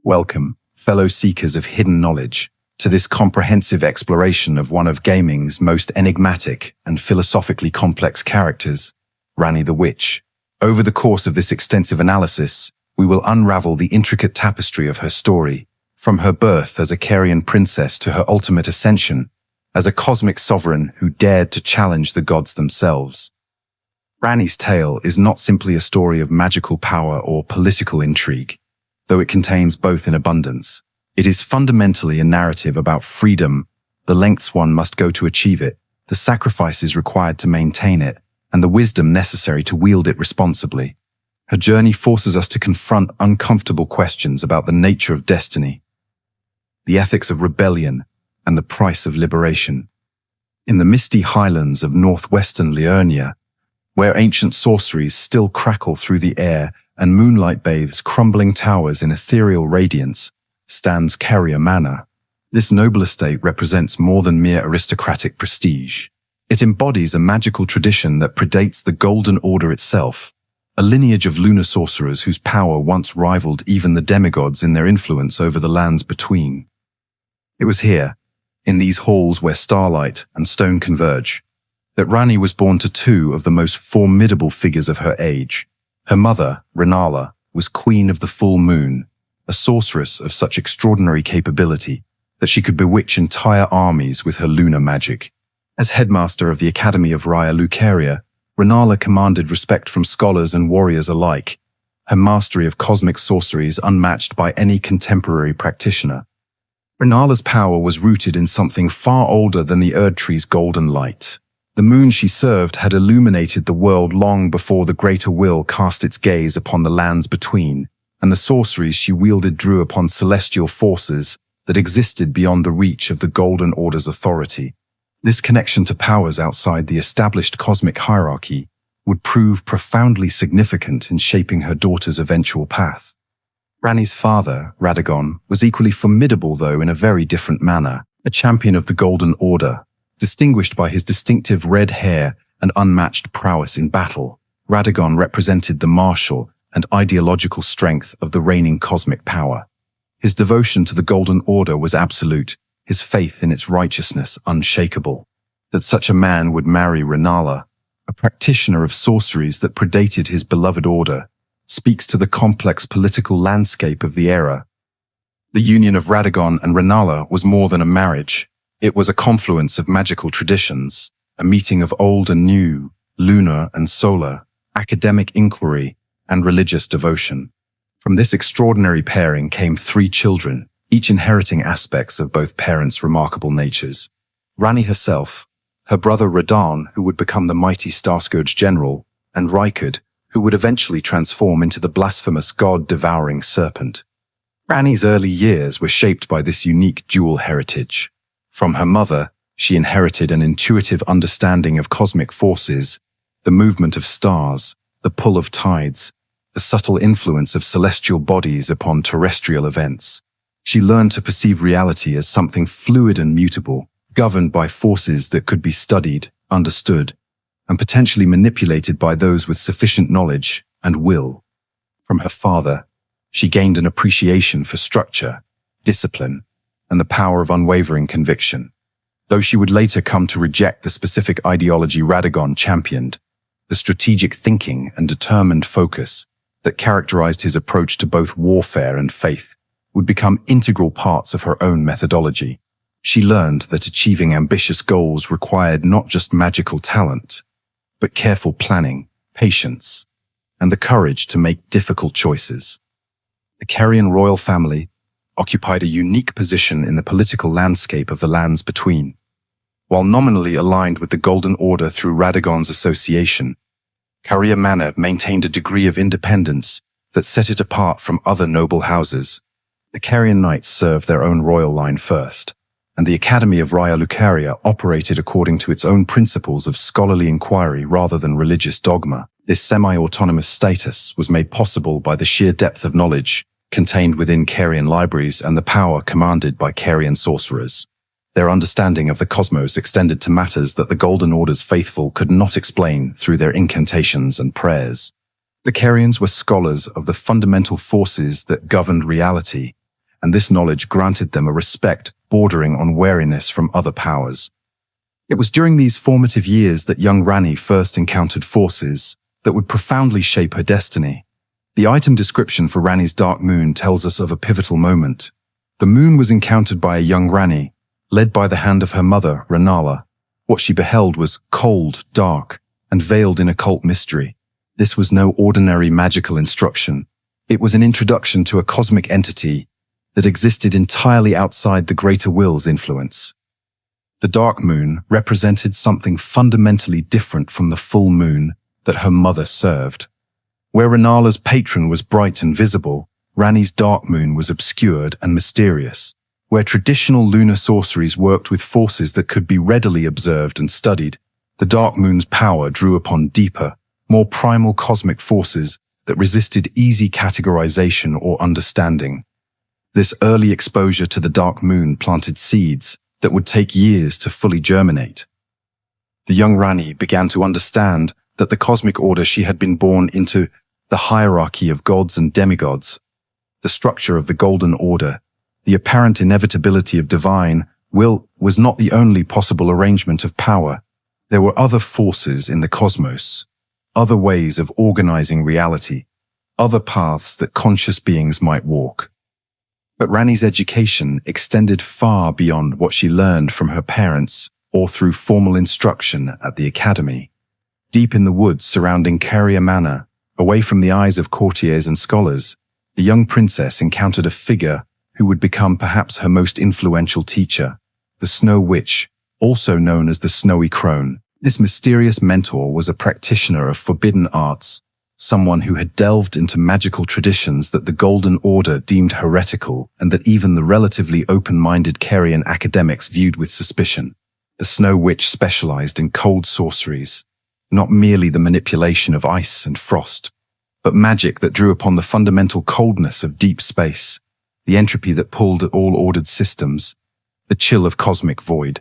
Welcome, fellow seekers of hidden knowledge, to this comprehensive exploration of one of gaming's most enigmatic and philosophically complex characters, Ranni the Witch. Over the course of this extensive analysis, we will unravel the intricate tapestry of her story, from her birth as a Carian princess to her ultimate ascension, as a cosmic sovereign who dared to challenge the gods themselves. Ranni's tale is not simply a story of magical power or political intrigue, though it contains both in abundance. It is fundamentally a narrative about freedom, the lengths one must go to achieve it, the sacrifices required to maintain it, and the wisdom necessary to wield it responsibly. Her journey forces us to confront uncomfortable questions about the nature of destiny, the ethics of rebellion, and the price of liberation. In the misty highlands of northwestern Liurnia, where ancient sorceries still crackle through the air and moonlight bathes crumbling towers in ethereal radiance, stands Carian Manor. This noble estate represents more than mere aristocratic prestige. It embodies a magical tradition that predates the Golden Order itself, a lineage of lunar sorcerers whose power once rivaled even the demigods in their influence over the lands between. It was here, in these halls where starlight and stone converge, that Ranni was born to two of the most formidable figures of her age. Her mother, Renala, was Queen of the Full Moon, a sorceress of such extraordinary capability that she could bewitch entire armies with her lunar magic. As headmaster of the Academy of Raya Lucaria, Renala commanded respect from scholars and warriors alike, her mastery of cosmic sorcery is unmatched by any contemporary practitioner. Renala's power was rooted in something far older than the Erd Tree's golden light. The moon she served had illuminated the world long before the Greater Will cast its gaze upon the lands between, and the sorceries she wielded drew upon celestial forces that existed beyond the reach of the Golden Order's authority. This connection to powers outside the established cosmic hierarchy would prove profoundly significant in shaping her daughter's eventual path. Ranni's father, Radagon, was equally formidable, though in a very different manner, a champion of the Golden Order. Distinguished by his distinctive red hair and unmatched prowess in battle, Radagon represented the martial and ideological strength of the reigning cosmic power. His devotion to the Golden Order was absolute, his faith in its righteousness unshakable. That such a man would marry Renala, a practitioner of sorceries that predated his beloved order, speaks to the complex political landscape of the era. The union of Radagon and Renala was more than a marriage. It was a confluence of magical traditions, a meeting of old and new, lunar and solar, academic inquiry, and religious devotion. From this extraordinary pairing came 3 children, each inheriting aspects of both parents' remarkable natures. Ranni herself, her brother Radahn, who would become the mighty Starscourge general, and Rykard, who would eventually transform into the blasphemous god-devouring serpent. Ranni's early years were shaped by this unique dual heritage. From her mother, she inherited an intuitive understanding of cosmic forces, the movement of stars, the pull of tides, the subtle influence of celestial bodies upon terrestrial events. She learned to perceive reality as something fluid and mutable, governed by forces that could be studied, understood, and potentially manipulated by those with sufficient knowledge and will. From her father, she gained an appreciation for structure, discipline, and the power of unwavering conviction. Though she would later come to reject the specific ideology Radagon championed, the strategic thinking and determined focus that characterized his approach to both warfare and faith would become integral parts of her own methodology. She learned that achieving ambitious goals required not just magical talent, but careful planning, patience, and the courage to make difficult choices. The Carian royal family occupied a unique position in the political landscape of the lands between. While nominally aligned with the Golden Order through Radagon's association, Carian Manor maintained a degree of independence that set it apart from other noble houses. The Carian Knights served their own royal line first, and the Academy of Raya Lucaria operated according to its own principles of scholarly inquiry rather than religious dogma. This semi-autonomous status was made possible by the sheer depth of knowledge contained within Carian libraries and the power commanded by Carian sorcerers. Their understanding of the cosmos extended to matters that the Golden Order's faithful could not explain through their incantations and prayers. The Carians were scholars of the fundamental forces that governed reality, and this knowledge granted them a respect bordering on wariness from other powers. It was during these formative years that young Ranni first encountered forces that would profoundly shape her destiny. The item description for Ranni's dark moon tells us of a pivotal moment. The moon was encountered by a young Ranni, led by the hand of her mother, Rennala. What she beheld was cold, dark, and veiled in occult mystery. This was no ordinary magical instruction. It was an introduction to a cosmic entity that existed entirely outside the greater will's influence. The dark moon represented something fundamentally different from the full moon that her mother served. Where Rennala's patron was bright and visible, Ranni's dark moon was obscured and mysterious. Where traditional lunar sorceries worked with forces that could be readily observed and studied, the dark moon's power drew upon deeper, more primal cosmic forces that resisted easy categorization or understanding. This early exposure to the dark moon planted seeds that would take years to fully germinate. The young Ranni began to understand that the cosmic order she had been born into, the hierarchy of gods and demigods, the structure of the Golden Order, the apparent inevitability of divine will was not the only possible arrangement of power. There were other forces in the cosmos, other ways of organizing reality, other paths that conscious beings might walk. But Ranni's education extended far beyond what she learned from her parents or through formal instruction at the academy. Deep in the woods surrounding Carian Manor, away from the eyes of courtiers and scholars, the young princess encountered a figure who would become perhaps her most influential teacher, the Snow Witch, also known as the Snowy Crone. This mysterious mentor was a practitioner of forbidden arts, someone who had delved into magical traditions that the Golden Order deemed heretical and that even the relatively open-minded Carian academics viewed with suspicion. The Snow Witch specialized in cold sorceries, not merely the manipulation of ice and frost, but magic that drew upon the fundamental coldness of deep space, the entropy that pulled at all ordered systems, the chill of cosmic void.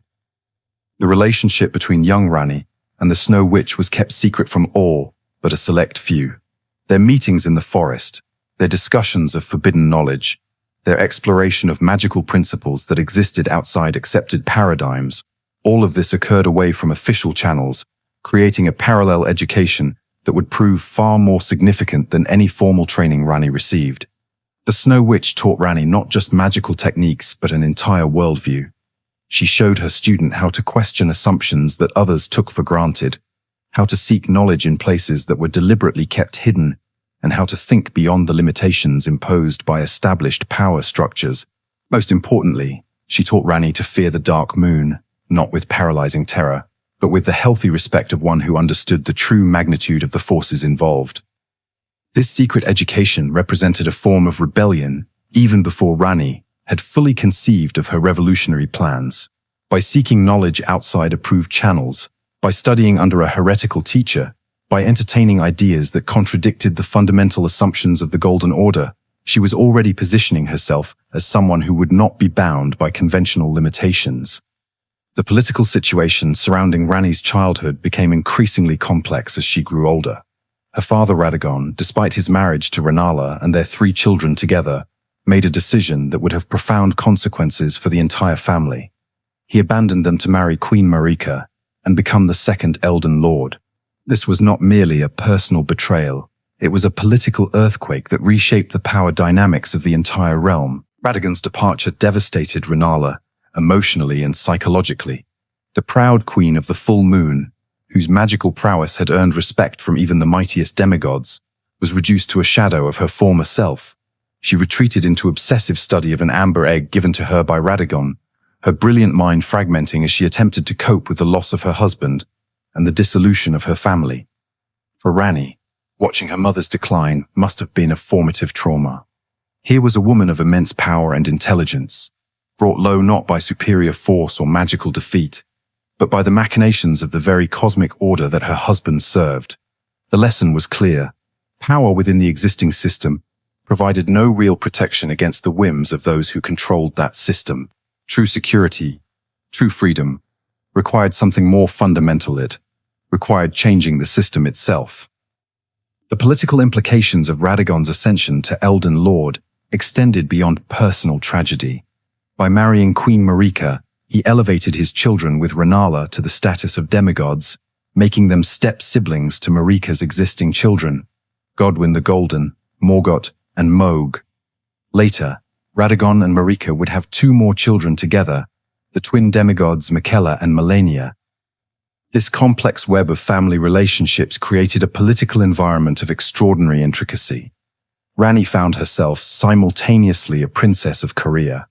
The relationship between young Ranni and the Snow Witch was kept secret from all but a select few. Their meetings in the forest, their discussions of forbidden knowledge, their exploration of magical principles that existed outside accepted paradigms, all of this occurred away from official channels, creating a parallel education that would prove far more significant than any formal training Ranni received. The Snow Witch taught Ranni not just magical techniques but an entire worldview. She showed her student how to question assumptions that others took for granted, how to seek knowledge in places that were deliberately kept hidden, and how to think beyond the limitations imposed by established power structures. Most importantly, she taught Ranni to fear the dark moon, not with paralyzing terror, but with the healthy respect of one who understood the true magnitude of the forces involved. This secret education represented a form of rebellion even before Ranni had fully conceived of her revolutionary plans. By seeking knowledge outside approved channels, by studying under a heretical teacher, by entertaining ideas that contradicted the fundamental assumptions of the Golden Order, she was already positioning herself as someone who would not be bound by conventional limitations. The political situation surrounding Ranni's childhood became increasingly complex as she grew older. Her father Radagon, despite his marriage to Rennala and their 3 children together, made a decision that would have profound consequences for the entire family. He abandoned them to marry Queen Marika and become the second Elden Lord. This was not merely a personal betrayal, it was a political earthquake that reshaped the power dynamics of the entire realm. Radagon's departure devastated Rennala, emotionally and psychologically. The proud queen of the full moon, whose magical prowess had earned respect from even the mightiest demigods, was reduced to a shadow of her former self. She retreated into obsessive study of an amber egg given to her by Radagon, her brilliant mind fragmenting as she attempted to cope with the loss of her husband and the dissolution of her family. For Ranni, watching her mother's decline must have been a formative trauma. Here was a woman of immense power and intelligence, brought low not by superior force or magical defeat, but by the machinations of the very cosmic order that her husband served. The lesson was clear. Power within the existing system provided no real protection against the whims of those who controlled that system. True security, true freedom, required something more fundamental. It required changing the system itself. The political implications of Radagon's ascension to Elden Lord extended beyond personal tragedy. By marrying Queen Marika, he elevated his children with Rennala to the status of demigods, making them step-siblings to Marika's existing children, Godwyn the Golden, Morgott, and Mohg. Later, Radagon and Marika would have 2 more children together, the twin demigods Miquella and Malenia. This complex web of family relationships created a political environment of extraordinary intricacy. Ranni found herself simultaneously a princess of Caria,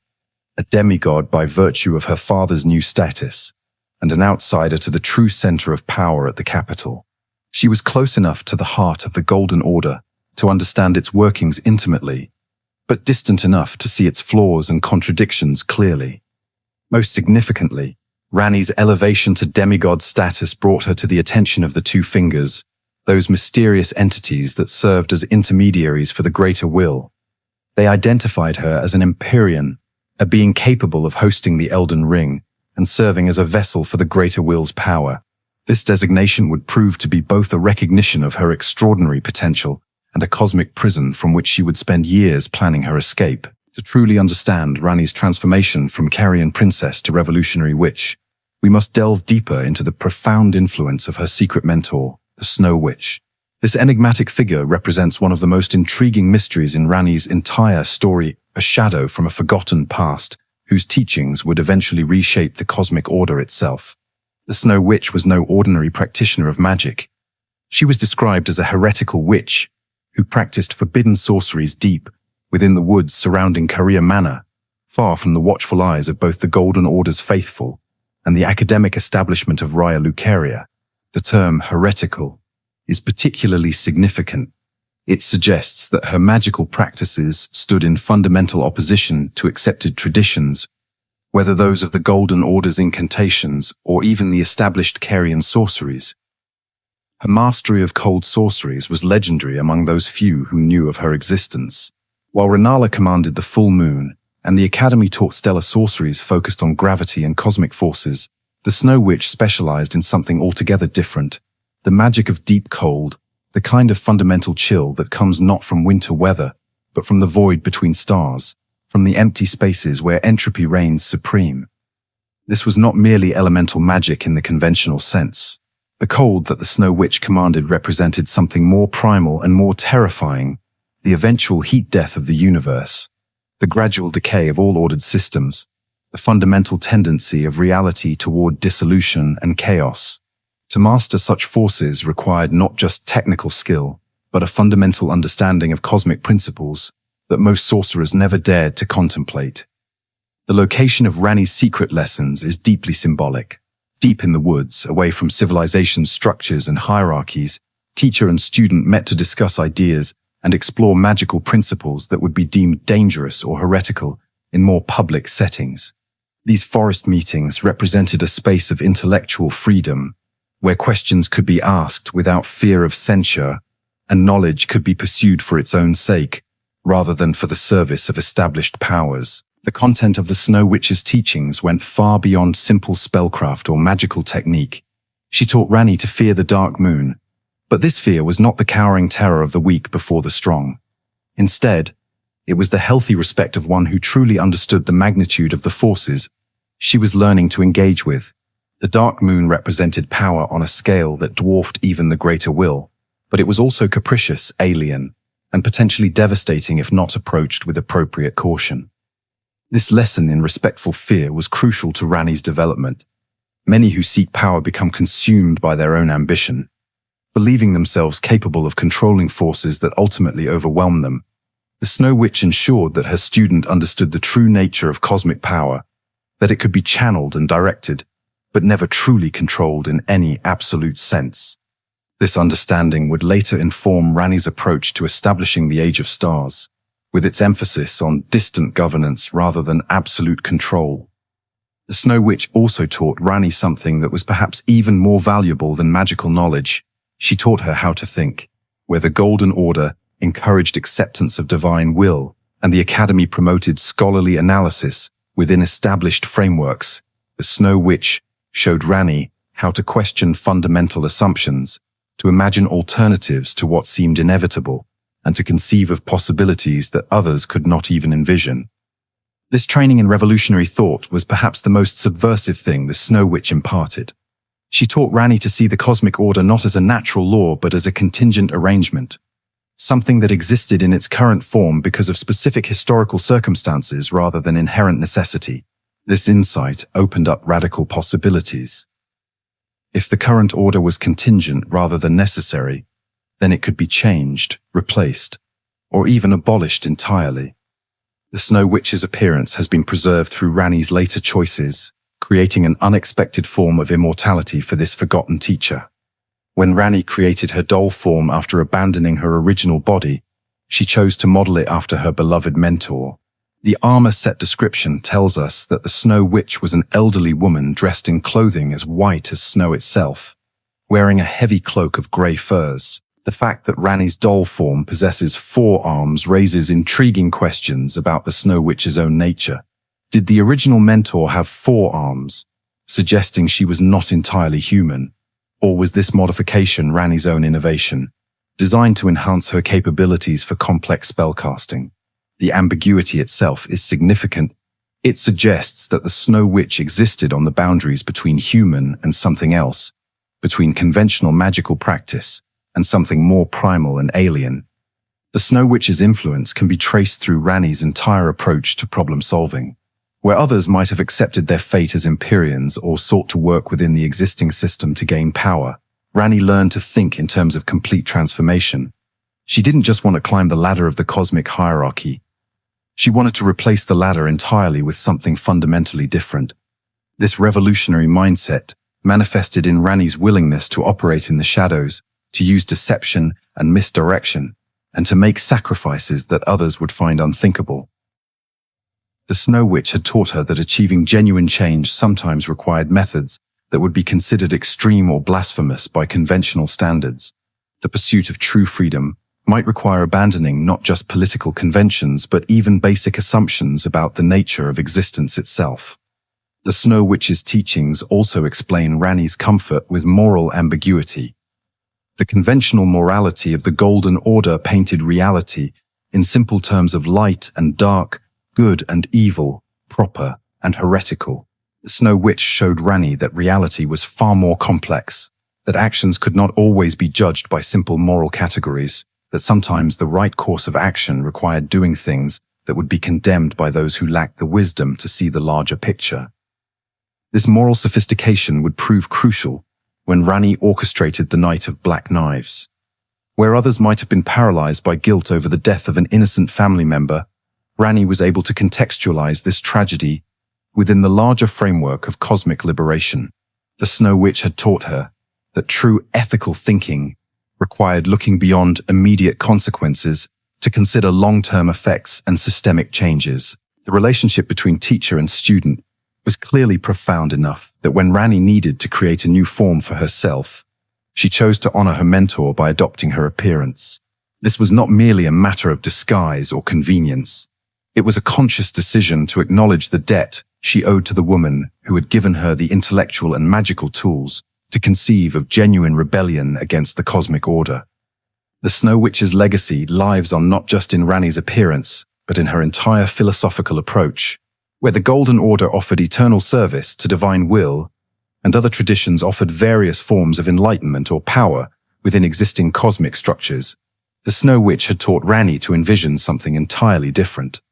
a demigod by virtue of her father's new status, and an outsider to the true center of power at the capital. She was close enough to the heart of the Golden Order to understand its workings intimately, but distant enough to see its flaws and contradictions clearly. Most significantly, Ranni's elevation to demigod status brought her to the attention of the Two Fingers, those mysterious entities that served as intermediaries for the greater will. They identified her as an Empyrean, a being capable of hosting the Elden Ring and serving as a vessel for the greater will's power. This designation would prove to be both a recognition of her extraordinary potential and a cosmic prison from which she would spend years planning her escape. To truly understand Ranni's transformation from Carian princess to revolutionary witch, we must delve deeper into the profound influence of her secret mentor, the Snow Witch. This enigmatic figure represents one of the most intriguing mysteries in Ranni's entire story, a shadow from a forgotten past, whose teachings would eventually reshape the cosmic order itself. The Snow Witch was no ordinary practitioner of magic. She was described as a heretical witch who practiced forbidden sorceries deep within the woods surrounding Caria Manor, far from the watchful eyes of both the Golden Order's faithful and the academic establishment of Raya Lucaria. The term heretical is particularly significant. It suggests that her magical practices stood in fundamental opposition to accepted traditions, whether those of the Golden Order's incantations or even the established Carian sorceries. Her mastery of cold sorceries was legendary among those few who knew of her existence. While Rennala commanded the full moon, and the Academy taught stellar sorceries focused on gravity and cosmic forces, the Snow Witch specialized in something altogether different, the magic of deep cold, the kind of fundamental chill that comes not from winter weather, but from the void between stars, from the empty spaces where entropy reigns supreme. This was not merely elemental magic in the conventional sense. The cold that the Snow Witch commanded represented something more primal and more terrifying, the eventual heat death of the universe, the gradual decay of all ordered systems, the fundamental tendency of reality toward dissolution and chaos. To master such forces required not just technical skill, but a fundamental understanding of cosmic principles that most sorcerers never dared to contemplate. The location of Ranni's secret lessons is deeply symbolic. Deep in the woods, away from civilization's structures and hierarchies, teacher and student met to discuss ideas and explore magical principles that would be deemed dangerous or heretical in more public settings. These forest meetings represented a space of intellectual freedom, where questions could be asked without fear of censure, and knowledge could be pursued for its own sake, rather than for the service of established powers. The content of the Snow Witch's teachings went far beyond simple spellcraft or magical technique. She taught Ranni to fear the dark moon, but this fear was not the cowering terror of the weak before the strong. Instead, it was the healthy respect of one who truly understood the magnitude of the forces she was learning to engage with. The dark moon represented power on a scale that dwarfed even the greater will, but it was also capricious, alien, and potentially devastating if not approached with appropriate caution. This lesson in respectful fear was crucial to Ranni's development. Many who seek power become consumed by their own ambition, believing themselves capable of controlling forces that ultimately overwhelm them. The Snow Witch ensured that her student understood the true nature of cosmic power, that it could be channeled and directed, but never truly controlled in any absolute sense. This understanding would later inform Ranni's approach to establishing the Age of Stars, with its emphasis on distant governance rather than absolute control. The Snow Witch also taught Ranni something that was perhaps even more valuable than magical knowledge. She taught her how to think. Where the Golden Order encouraged acceptance of divine will, and the Academy promoted scholarly analysis within established frameworks, the Snow Witch showed Ranni how to question fundamental assumptions, to imagine alternatives to what seemed inevitable, and to conceive of possibilities that others could not even envision. This training in revolutionary thought was perhaps the most subversive thing the Snow Witch imparted. She taught Ranni to see the cosmic order not as a natural law but as a contingent arrangement, something that existed in its current form because of specific historical circumstances rather than inherent necessity. This insight opened up radical possibilities. If the current order was contingent rather than necessary, then it could be changed, replaced, or even abolished entirely. The Snow Witch's appearance has been preserved through Ranni's later choices, creating an unexpected form of immortality for this forgotten teacher. When Ranni created her doll form after abandoning her original body, she chose to model it after her beloved mentor. The armor set description tells us that the Snow Witch was an elderly woman dressed in clothing as white as snow itself, wearing a heavy cloak of grey furs. The fact that Ranni's doll form possesses 4 arms raises intriguing questions about the Snow Witch's own nature. Did the original mentor have 4 arms, suggesting she was not entirely human? Or was this modification Ranni's own innovation, designed to enhance her capabilities for complex spellcasting? The ambiguity itself is significant. It suggests that the Snow Witch existed on the boundaries between human and something else, between conventional magical practice and something more primal and alien. The Snow Witch's influence can be traced through Ranni's entire approach to problem-solving. Where others might have accepted their fate as Empyreans or sought to work within the existing system to gain power, Ranni learned to think in terms of complete transformation. She didn't just want to climb the ladder of the cosmic hierarchy. She wanted to replace the ladder entirely with something fundamentally different. This revolutionary mindset manifested in Ranni's willingness to operate in the shadows, to use deception and misdirection, and to make sacrifices that others would find unthinkable. The Snow Witch had taught her that achieving genuine change sometimes required methods that would be considered extreme or blasphemous by conventional standards. The pursuit of true freedom might require abandoning not just political conventions but even basic assumptions about the nature of existence itself. The Snow Witch's teachings also explain Ranni's comfort with moral ambiguity. The conventional morality of the Golden Order painted reality in simple terms of light and dark, good and evil, proper and heretical. The Snow Witch showed Ranni that reality was far more complex, that actions could not always be judged by simple moral categories, that sometimes the right course of action required doing things that would be condemned by those who lacked the wisdom to see the larger picture. This moral sophistication would prove crucial when Ranni orchestrated the Night of Black Knives. Where others might have been paralyzed by guilt over the death of an innocent family member, Ranni was able to contextualize this tragedy within the larger framework of cosmic liberation. The Snow Witch had taught her that true ethical thinking required looking beyond immediate consequences to consider long-term effects and systemic changes. The relationship between teacher and student was clearly profound enough that when Ranni needed to create a new form for herself, she chose to honor her mentor by adopting her appearance. This was not merely a matter of disguise or convenience. It was a conscious decision to acknowledge the debt she owed to the woman who had given her the intellectual and magical tools to conceive of genuine rebellion against the cosmic order. The Snow Witch's legacy lives on not just in Ranni's appearance, but in her entire philosophical approach, where the Golden Order offered eternal service to divine will, and other traditions offered various forms of enlightenment or power within existing cosmic structures. The Snow Witch had taught Ranni to envision something entirely different.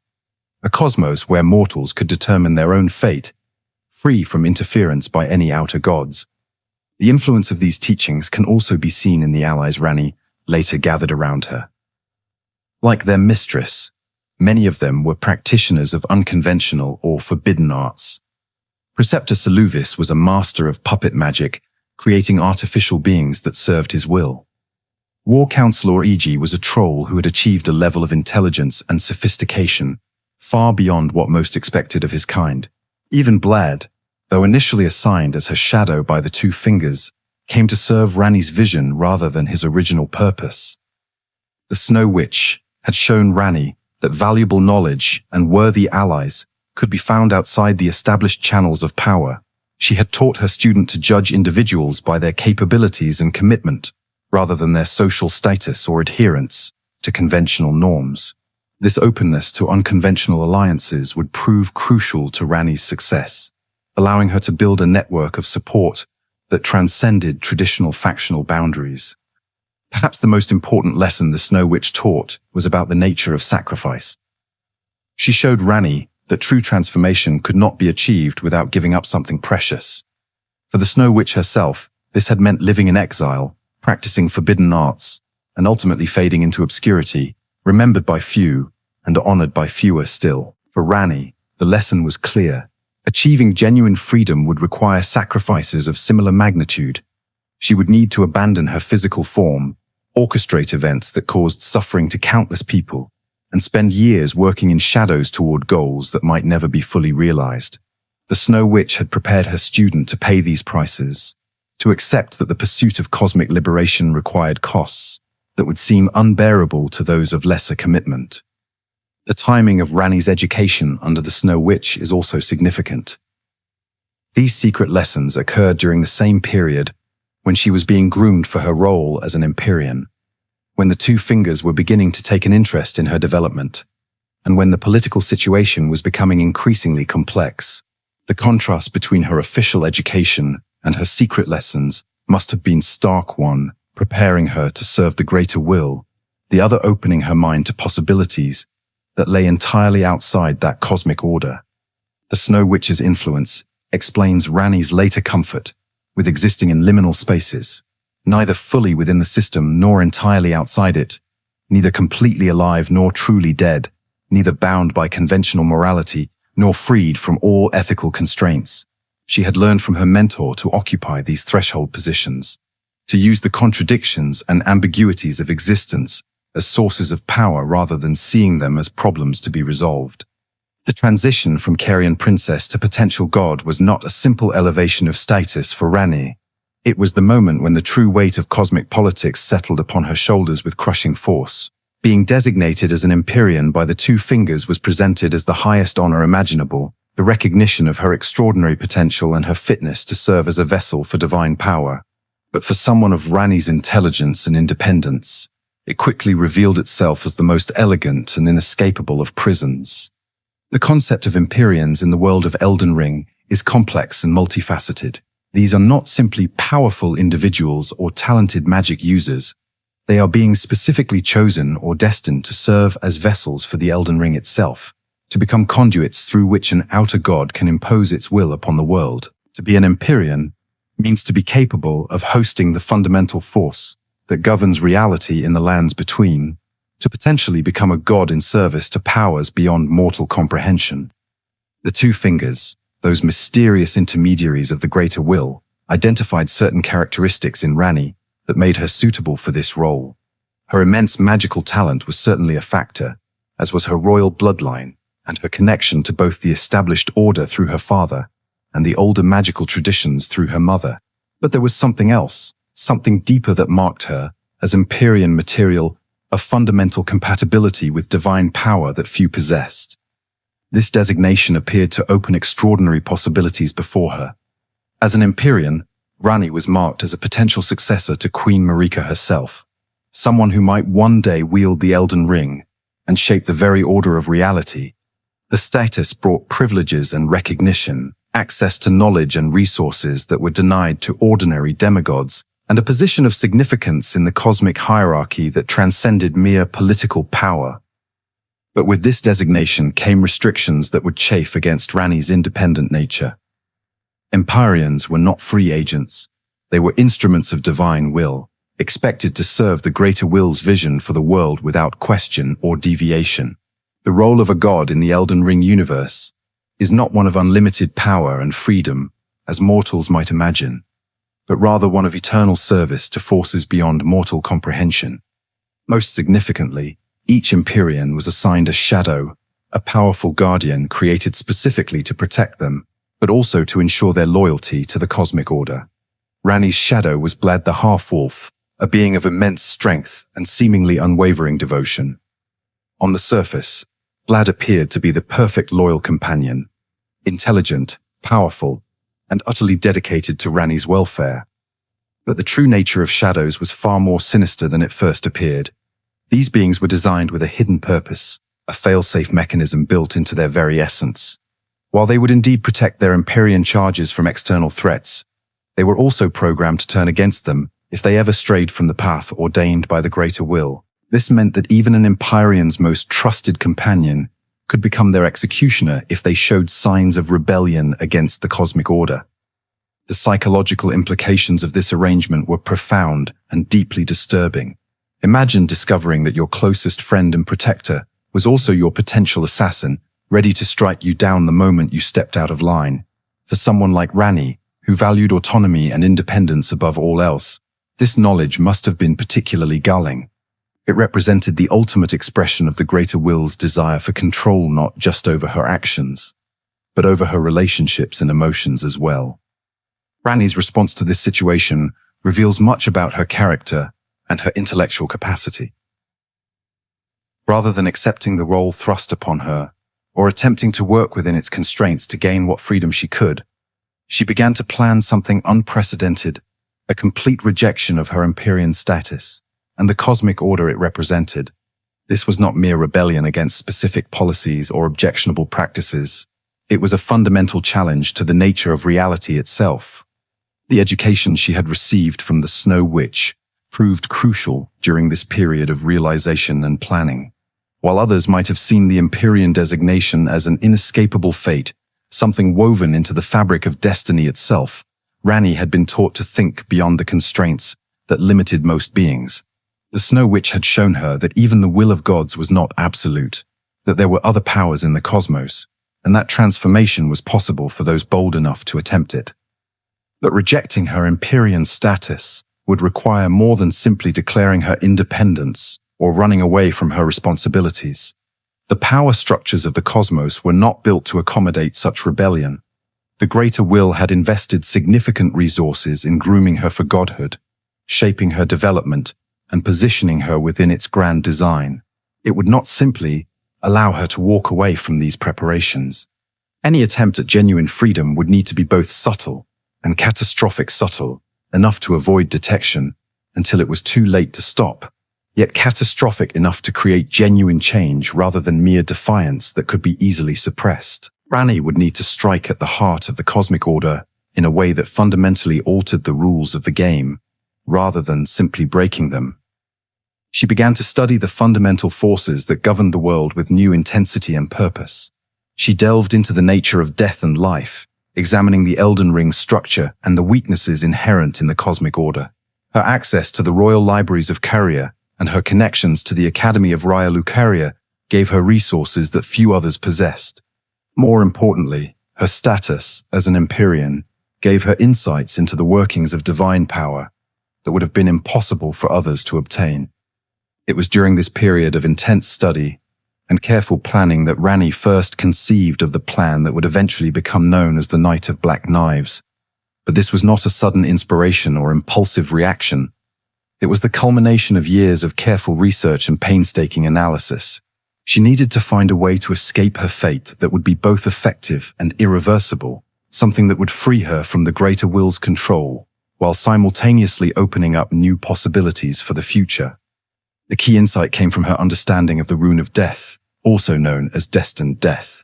A cosmos where mortals could determine their own fate, free from interference by any outer gods. The influence of these teachings can also be seen in the allies Ranni later gathered around her. Like their mistress, many of them were practitioners of unconventional or forbidden arts. Preceptor Seluvis was a master of puppet magic, creating artificial beings that served his will. War Counselor Egi was a troll who had achieved a level of intelligence and sophistication far beyond what most expected of his kind. Even Blaidd, though initially assigned as her shadow by the Two Fingers, came to serve Ranni's vision rather than his original purpose. The Snow Witch had shown Ranni that valuable knowledge and worthy allies could be found outside the established channels of power. She had taught her student to judge individuals by their capabilities and commitment, rather than their social status or adherence to conventional norms. This openness to unconventional alliances would prove crucial to Ranni's success, allowing her to build a network of support that transcended traditional factional boundaries. Perhaps the most important lesson the Snow Witch taught was about the nature of sacrifice. She showed Ranni that true transformation could not be achieved without giving up something precious. For the Snow Witch herself, this had meant living in exile, practicing forbidden arts, and ultimately fading into obscurity, remembered by few and honored by fewer still. For Ranni, the lesson was clear. Achieving genuine freedom would require sacrifices of similar magnitude. She would need to abandon her physical form, orchestrate events that caused suffering to countless people, and spend years working in shadows toward goals that might never be fully realized. The Snow Witch had prepared her student to pay these prices, to accept that the pursuit of cosmic liberation required costs that would seem unbearable to those of lesser commitment. The timing of Ranni's education under the Snow Witch is also significant. These secret lessons occurred during the same period when she was being groomed for her role as an Empyrean, when the Two Fingers were beginning to take an interest in her development, and when the political situation was becoming increasingly complex. The contrast between her official education and her secret lessons must have been stark, one preparing her to serve the greater will, the other opening her mind to possibilities that lay entirely outside that cosmic order. The Snow Witch's influence explains Ranni's later comfort with existing in liminal spaces, neither fully within the system nor entirely outside it, neither completely alive nor truly dead, neither bound by conventional morality nor freed from all ethical constraints. She had learned from her mentor to occupy these threshold positions, to use the contradictions and ambiguities of existence as sources of power rather than seeing them as problems to be resolved. The transition from Carian princess to potential god was not a simple elevation of status for Ranni. It was the moment when the true weight of cosmic politics settled upon her shoulders with crushing force. Being designated as an Empyrean by the Two Fingers was presented as the highest honor imaginable, the recognition of her extraordinary potential and her fitness to serve as a vessel for divine power. But for someone of Ranni's intelligence and independence, it quickly revealed itself as the most elegant and inescapable of prisons. The concept of Empyreans in the world of Elden Ring is complex and multifaceted. These are not simply powerful individuals or talented magic users. They are beings specifically chosen or destined to serve as vessels for the Elden Ring itself, to become conduits through which an outer god can impose its will upon the world. To be an Empyrean means to be capable of hosting the fundamental force that governs reality in the lands between, to potentially become a god in service to powers beyond mortal comprehension. The Two Fingers, those mysterious intermediaries of the greater will, identified certain characteristics in Ranni that made her suitable for this role. Her immense magical talent was certainly a factor, as was her royal bloodline and her connection to both the established order through her father and the older magical traditions through her mother. But there was something else, something deeper that marked her as Empyrean material, a fundamental compatibility with divine power that few possessed. This designation appeared to open extraordinary possibilities before her. As an Empyrean, Ranni was marked as a potential successor to Queen Marika herself, someone who might one day wield the Elden Ring and shape the very order of reality. The status brought privileges and recognition, access to knowledge and resources that were denied to ordinary demigods, and a position of significance in the cosmic hierarchy that transcended mere political power. But with this designation came restrictions that would chafe against Ranni's independent nature. Empyreans were not free agents. They were instruments of divine will, expected to serve the greater will's vision for the world without question or deviation. The role of a god in the Elden Ring universe is not one of unlimited power and freedom, as mortals might imagine, but rather one of eternal service to forces beyond mortal comprehension. Most significantly, each Empyrean was assigned a shadow, a powerful guardian created specifically to protect them, but also to ensure their loyalty to the cosmic order. Ranni's shadow was Blaidd the Half-Wolf, a being of immense strength and seemingly unwavering devotion. On the surface, Blaidd appeared to be the perfect loyal companion, intelligent, powerful, and utterly dedicated to Ranni's welfare. But the true nature of shadows was far more sinister than it first appeared. These beings were designed with a hidden purpose, a fail-safe mechanism built into their very essence. While they would indeed protect their Empyrean charges from external threats, they were also programmed to turn against them if they ever strayed from the path ordained by the greater will. This meant that even an Empyrean's most trusted companion could become their executioner if they showed signs of rebellion against the cosmic order. The psychological implications of this arrangement were profound and deeply disturbing. Imagine discovering that your closest friend and protector was also your potential assassin, ready to strike you down the moment you stepped out of line. For someone like Ranni, who valued autonomy and independence above all else, this knowledge must have been particularly galling. It represented the ultimate expression of the greater will's desire for control not just over her actions, but over her relationships and emotions as well. Ranni's response to this situation reveals much about her character and her intellectual capacity. Rather than accepting the role thrust upon her, or attempting to work within its constraints to gain what freedom she could, she began to plan something unprecedented, a complete rejection of her Empyrean status and the cosmic order it represented. This was not mere rebellion against specific policies or objectionable practices. It was a fundamental challenge to the nature of reality itself. The education she had received from the Snow Witch proved crucial during this period of realization and planning. While others might have seen the Empyrean designation as an inescapable fate, something woven into the fabric of destiny itself, Ranni had been taught to think beyond the constraints that limited most beings. The Snow Witch had shown her that even the will of gods was not absolute, that there were other powers in the cosmos, and that transformation was possible for those bold enough to attempt it. But rejecting her Empyrean status would require more than simply declaring her independence or running away from her responsibilities. The power structures of the cosmos were not built to accommodate such rebellion. The greater will had invested significant resources in grooming her for godhood, shaping her development, and positioning her within its grand design. It would not simply allow her to walk away from these preparations. Any attempt at genuine freedom would need to be both subtle and catastrophic subtle, enough to avoid detection until it was too late to stop, yet catastrophic enough to create genuine change rather than mere defiance that could be easily suppressed. Ranni would need to strike at the heart of the cosmic order in a way that fundamentally altered the rules of the game, rather than simply breaking them. She began to study the fundamental forces that governed the world with new intensity and purpose. She delved into the nature of death and life, examining the Elden Ring structure and the weaknesses inherent in the cosmic order. Her access to the royal libraries of Carian and her connections to the Academy of Raya Lucaria gave her resources that few others possessed. More importantly, her status as an Empyrean gave her insights into the workings of divine power that would have been impossible for others to obtain. It was during this period of intense study and careful planning that Ranni first conceived of the plan that would eventually become known as the Night of Black Knives. But this was not a sudden inspiration or impulsive reaction. It was the culmination of years of careful research and painstaking analysis. She needed to find a way to escape her fate that would be both effective and irreversible, something that would free her from the greater will's control, while simultaneously opening up new possibilities for the future. The key insight came from her understanding of the Rune of Death, also known as Destined Death.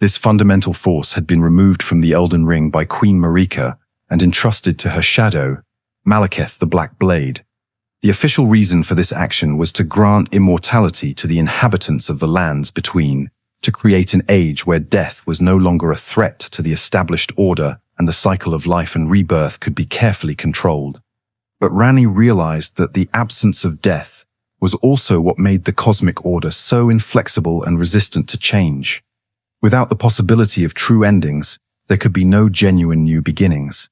This fundamental force had been removed from the Elden Ring by Queen Marika and entrusted to her shadow, Malekith the Black Blaidd. The official reason for this action was to grant immortality to the inhabitants of the lands between, to create an age where death was no longer a threat to the established order and the cycle of life and rebirth could be carefully controlled. But Ranni realized that the absence of death was also what made the cosmic order so inflexible and resistant to change. Without the possibility of true endings, there could be no genuine new beginnings.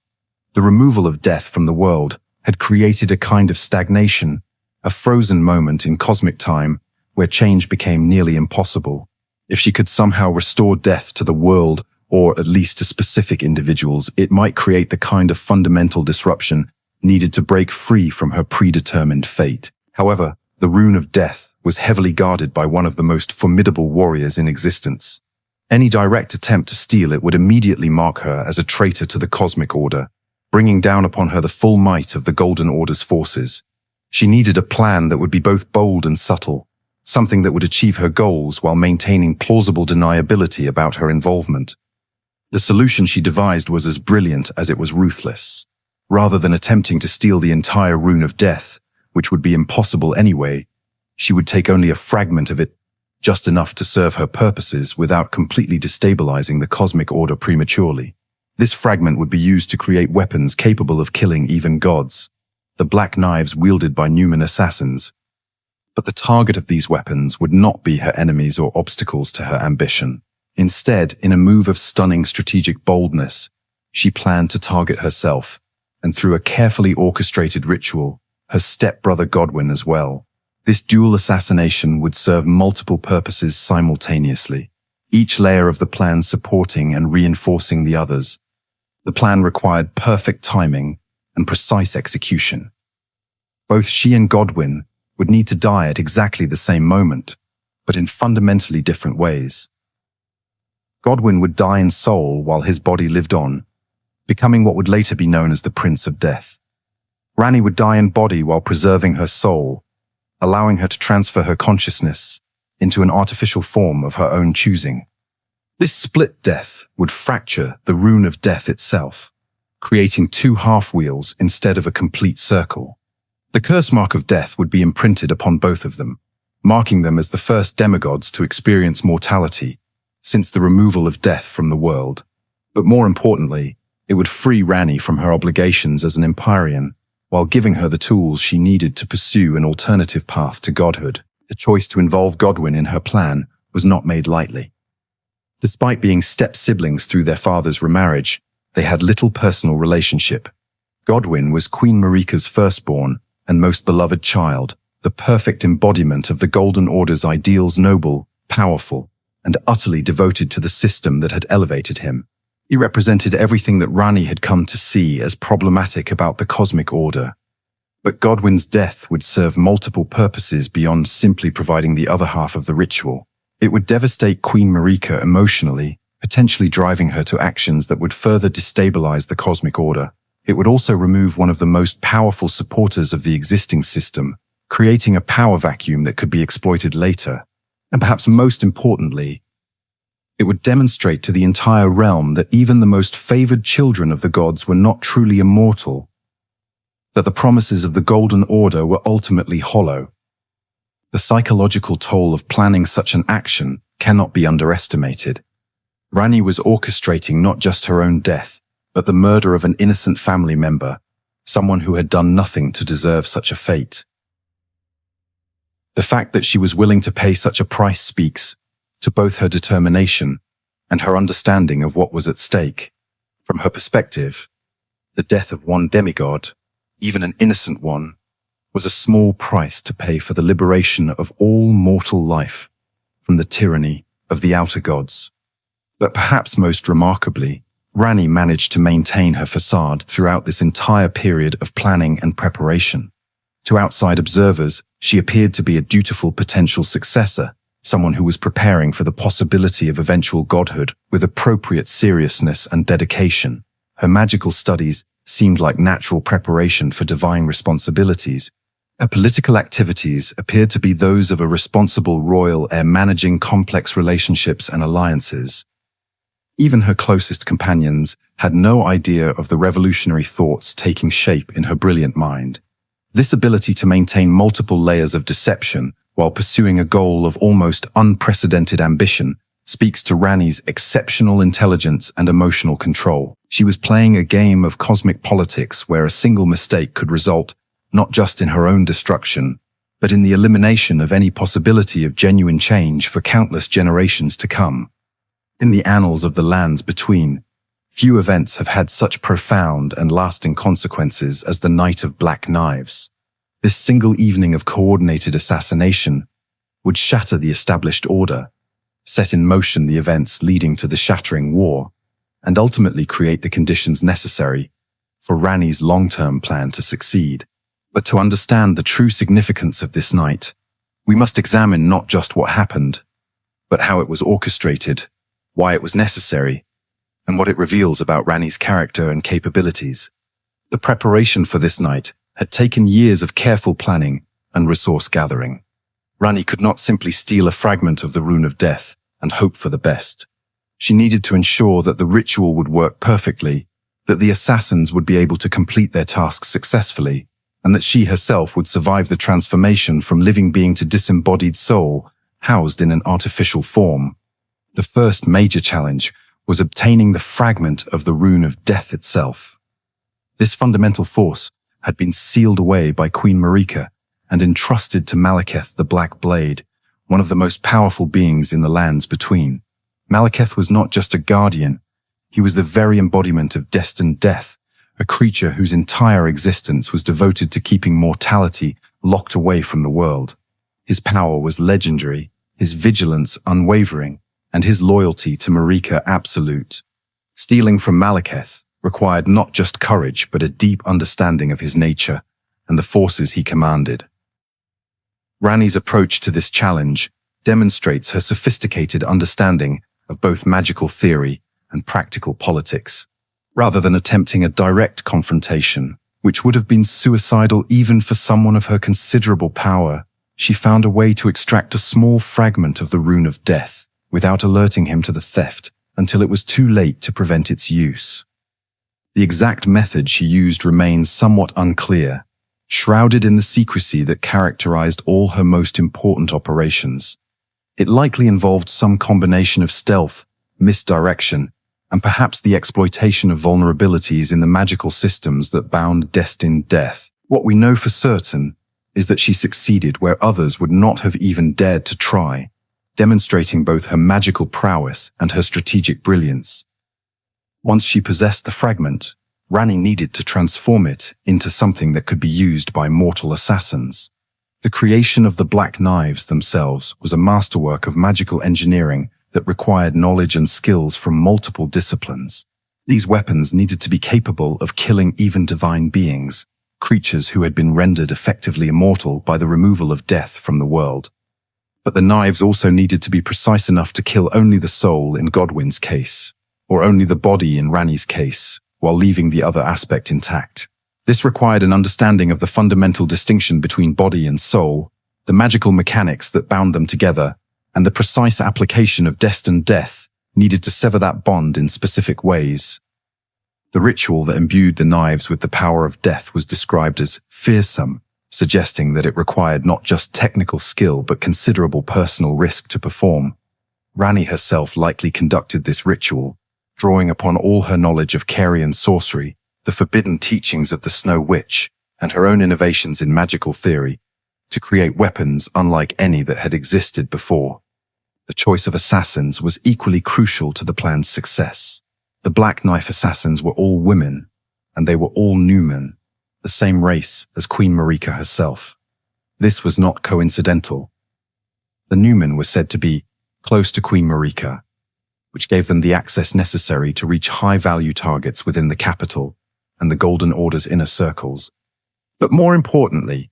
The removal of death from the world had created a kind of stagnation, a frozen moment in cosmic time where change became nearly impossible. If she could somehow restore death to the world, or at least to specific individuals, it might create the kind of fundamental disruption needed to break free from her predetermined fate. However, the Rune of Death was heavily guarded by one of the most formidable warriors in existence. Any direct attempt to steal it would immediately mark her as a traitor to the cosmic order, bringing down upon her the full might of the Golden Order's forces. She needed a plan that would be both bold and subtle, something that would achieve her goals while maintaining plausible deniability about her involvement. The solution she devised was as brilliant as it was ruthless. Rather than attempting to steal the entire rune of death, which would be impossible anyway, she would take only a fragment of it, just enough to serve her purposes without completely destabilizing the cosmic order prematurely. This fragment would be used to create weapons capable of killing even gods, the black knives wielded by Numen assassins. But the target of these weapons would not be her enemies or obstacles to her ambition. Instead, in a move of stunning strategic boldness, she planned to target herself, and through a carefully orchestrated ritual, her stepbrother Godwyn as well. This dual assassination would serve multiple purposes simultaneously, each layer of the plan supporting and reinforcing the others. The plan required perfect timing and precise execution. Both she and Godwyn would need to die at exactly the same moment, but in fundamentally different ways. Godwyn would die in soul while his body lived on, becoming what would later be known as the Prince of Death. Ranni would die in body while preserving her soul, allowing her to transfer her consciousness into an artificial form of her own choosing. This split death would fracture the rune of death itself, creating two half-wheels instead of a complete circle. The curse mark of death would be imprinted upon both of them, marking them as the first demigods to experience mortality since the removal of death from the world. But more importantly, it would free Ranni from her obligations as an Empyrean, while giving her the tools she needed to pursue an alternative path to godhood. The choice to involve Godwyn in her plan was not made lightly. Despite being step-siblings through their father's remarriage, they had little personal relationship. Godwyn was Queen Marika's firstborn and most beloved child, the perfect embodiment of the Golden Order's ideals, noble, powerful, and utterly devoted to the system that had elevated him. He represented everything that Ranni had come to see as problematic about the cosmic order. But Godwyn's death would serve multiple purposes beyond simply providing the other half of the ritual. It would devastate Queen Marika emotionally, potentially driving her to actions that would further destabilize the cosmic order. It would also remove one of the most powerful supporters of the existing system, creating a power vacuum that could be exploited later. And perhaps most importantly, it would demonstrate to the entire realm that even the most favored children of the gods were not truly immortal, that the promises of the Golden Order were ultimately hollow. The psychological toll of planning such an action cannot be underestimated. Ranni was orchestrating not just her own death, but the murder of an innocent family member, someone who had done nothing to deserve such a fate. The fact that she was willing to pay such a price speaks to both her determination and her understanding of what was at stake. From her perspective, the death of one demigod, even an innocent one, was a small price to pay for the liberation of all mortal life from the tyranny of the outer gods. But perhaps most remarkably, Ranni managed to maintain her facade throughout this entire period of planning and preparation. To outside observers, she appeared to be a dutiful potential successor, someone who was preparing for the possibility of eventual godhood with appropriate seriousness and dedication. Her magical studies seemed like natural preparation for divine responsibilities. Her political activities appeared to be those of a responsible royal heir managing complex relationships and alliances. Even her closest companions had no idea of the revolutionary thoughts taking shape in her brilliant mind. This ability to maintain multiple layers of deception while pursuing a goal of almost unprecedented ambition speaks to Ranni's exceptional intelligence and emotional control. She was playing a game of cosmic politics where a single mistake could result not just in her own destruction, but in the elimination of any possibility of genuine change for countless generations to come. In the annals of the lands between, few events have had such profound and lasting consequences as the Night of Black Knives. This single evening of coordinated assassination would shatter the established order, set in motion the events leading to the shattering war, and ultimately create the conditions necessary for Ranni's long-term plan to succeed. But to understand the true significance of this night, we must examine not just what happened, but how it was orchestrated, why it was necessary, and what it reveals about Ranni's character and capabilities. The preparation for this night had taken years of careful planning and resource gathering. Ranni could not simply steal a fragment of the Rune of Death and hope for the best. She needed to ensure that the ritual would work perfectly, that the assassins would be able to complete their tasks successfully, and that she herself would survive the transformation from living being to disembodied soul, housed in an artificial form. The first major challenge was obtaining the fragment of the Rune of Death itself. This fundamental force had been sealed away by Queen Marika and entrusted to Malekith the Black Blaidd, one of the most powerful beings in the lands between. Malekith was not just a guardian, he was the very embodiment of destined death, a creature whose entire existence was devoted to keeping mortality locked away from the world. His power was legendary, his vigilance unwavering, and his loyalty to Marika absolute. Stealing from Malekith required not just courage but a deep understanding of his nature and the forces he commanded. Ranni's approach to this challenge demonstrates her sophisticated understanding of both magical theory and practical politics. Rather than attempting a direct confrontation, which would have been suicidal even for someone of her considerable power, she found a way to extract a small fragment of the Rune of Death without alerting him to the theft until it was too late to prevent its use. The exact method she used remains somewhat unclear, shrouded in the secrecy that characterized all her most important operations. It likely involved some combination of stealth, misdirection, and perhaps the exploitation of vulnerabilities in the magical systems that bound destined death. What we know for certain is that she succeeded where others would not have even dared to try, demonstrating both her magical prowess and her strategic brilliance. Once she possessed the fragment, Ranni needed to transform it into something that could be used by mortal assassins. The creation of the Black Knives themselves was a masterwork of magical engineering that required knowledge and skills from multiple disciplines. These weapons needed to be capable of killing even divine beings, creatures who had been rendered effectively immortal by the removal of death from the world. But the knives also needed to be precise enough to kill only the soul in Godwyn's case, or only the body in Ranni's case, while leaving the other aspect intact. This required an understanding of the fundamental distinction between body and soul, the magical mechanics that bound them together, and the precise application of destined death needed to sever that bond in specific ways. The ritual that imbued the knives with the power of death was described as fearsome, suggesting that it required not just technical skill but considerable personal risk to perform. Ranni herself likely conducted this ritual, drawing upon all her knowledge of Carian sorcery, the forbidden teachings of the Snow Witch, and her own innovations in magical theory, to create weapons unlike any that had existed before. The choice of assassins was equally crucial to the plan's success. The Black Knife assassins were all women, and they were all Numen, the same race as Queen Marika herself. This was not coincidental. The Numen were said to be close to Queen Marika, which gave them the access necessary to reach high-value targets within the capital and the Golden Order's inner circles. But more importantly,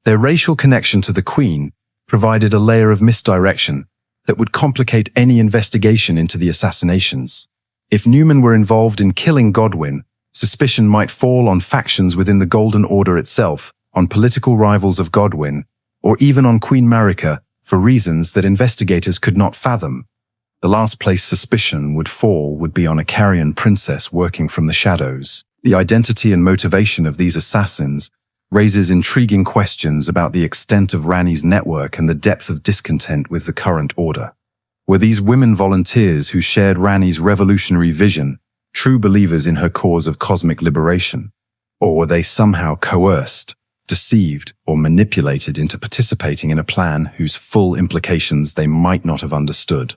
their racial connection to the Queen provided a layer of misdirection that would complicate any investigation into the assassinations. If Numen were involved in killing Godwyn, suspicion might fall on factions within the Golden Order itself, on political rivals of Godwyn, or even on Queen Marika for reasons that investigators could not fathom. The last place suspicion would fall would be on a Carian princess working from the shadows. The identity and motivation of these assassins raises intriguing questions about the extent of Ranni's network and the depth of discontent with the current order. Were these women volunteers who shared Ranni's revolutionary vision, true believers in her cause of cosmic liberation? Or were they somehow coerced, deceived, or manipulated into participating in a plan whose full implications they might not have understood?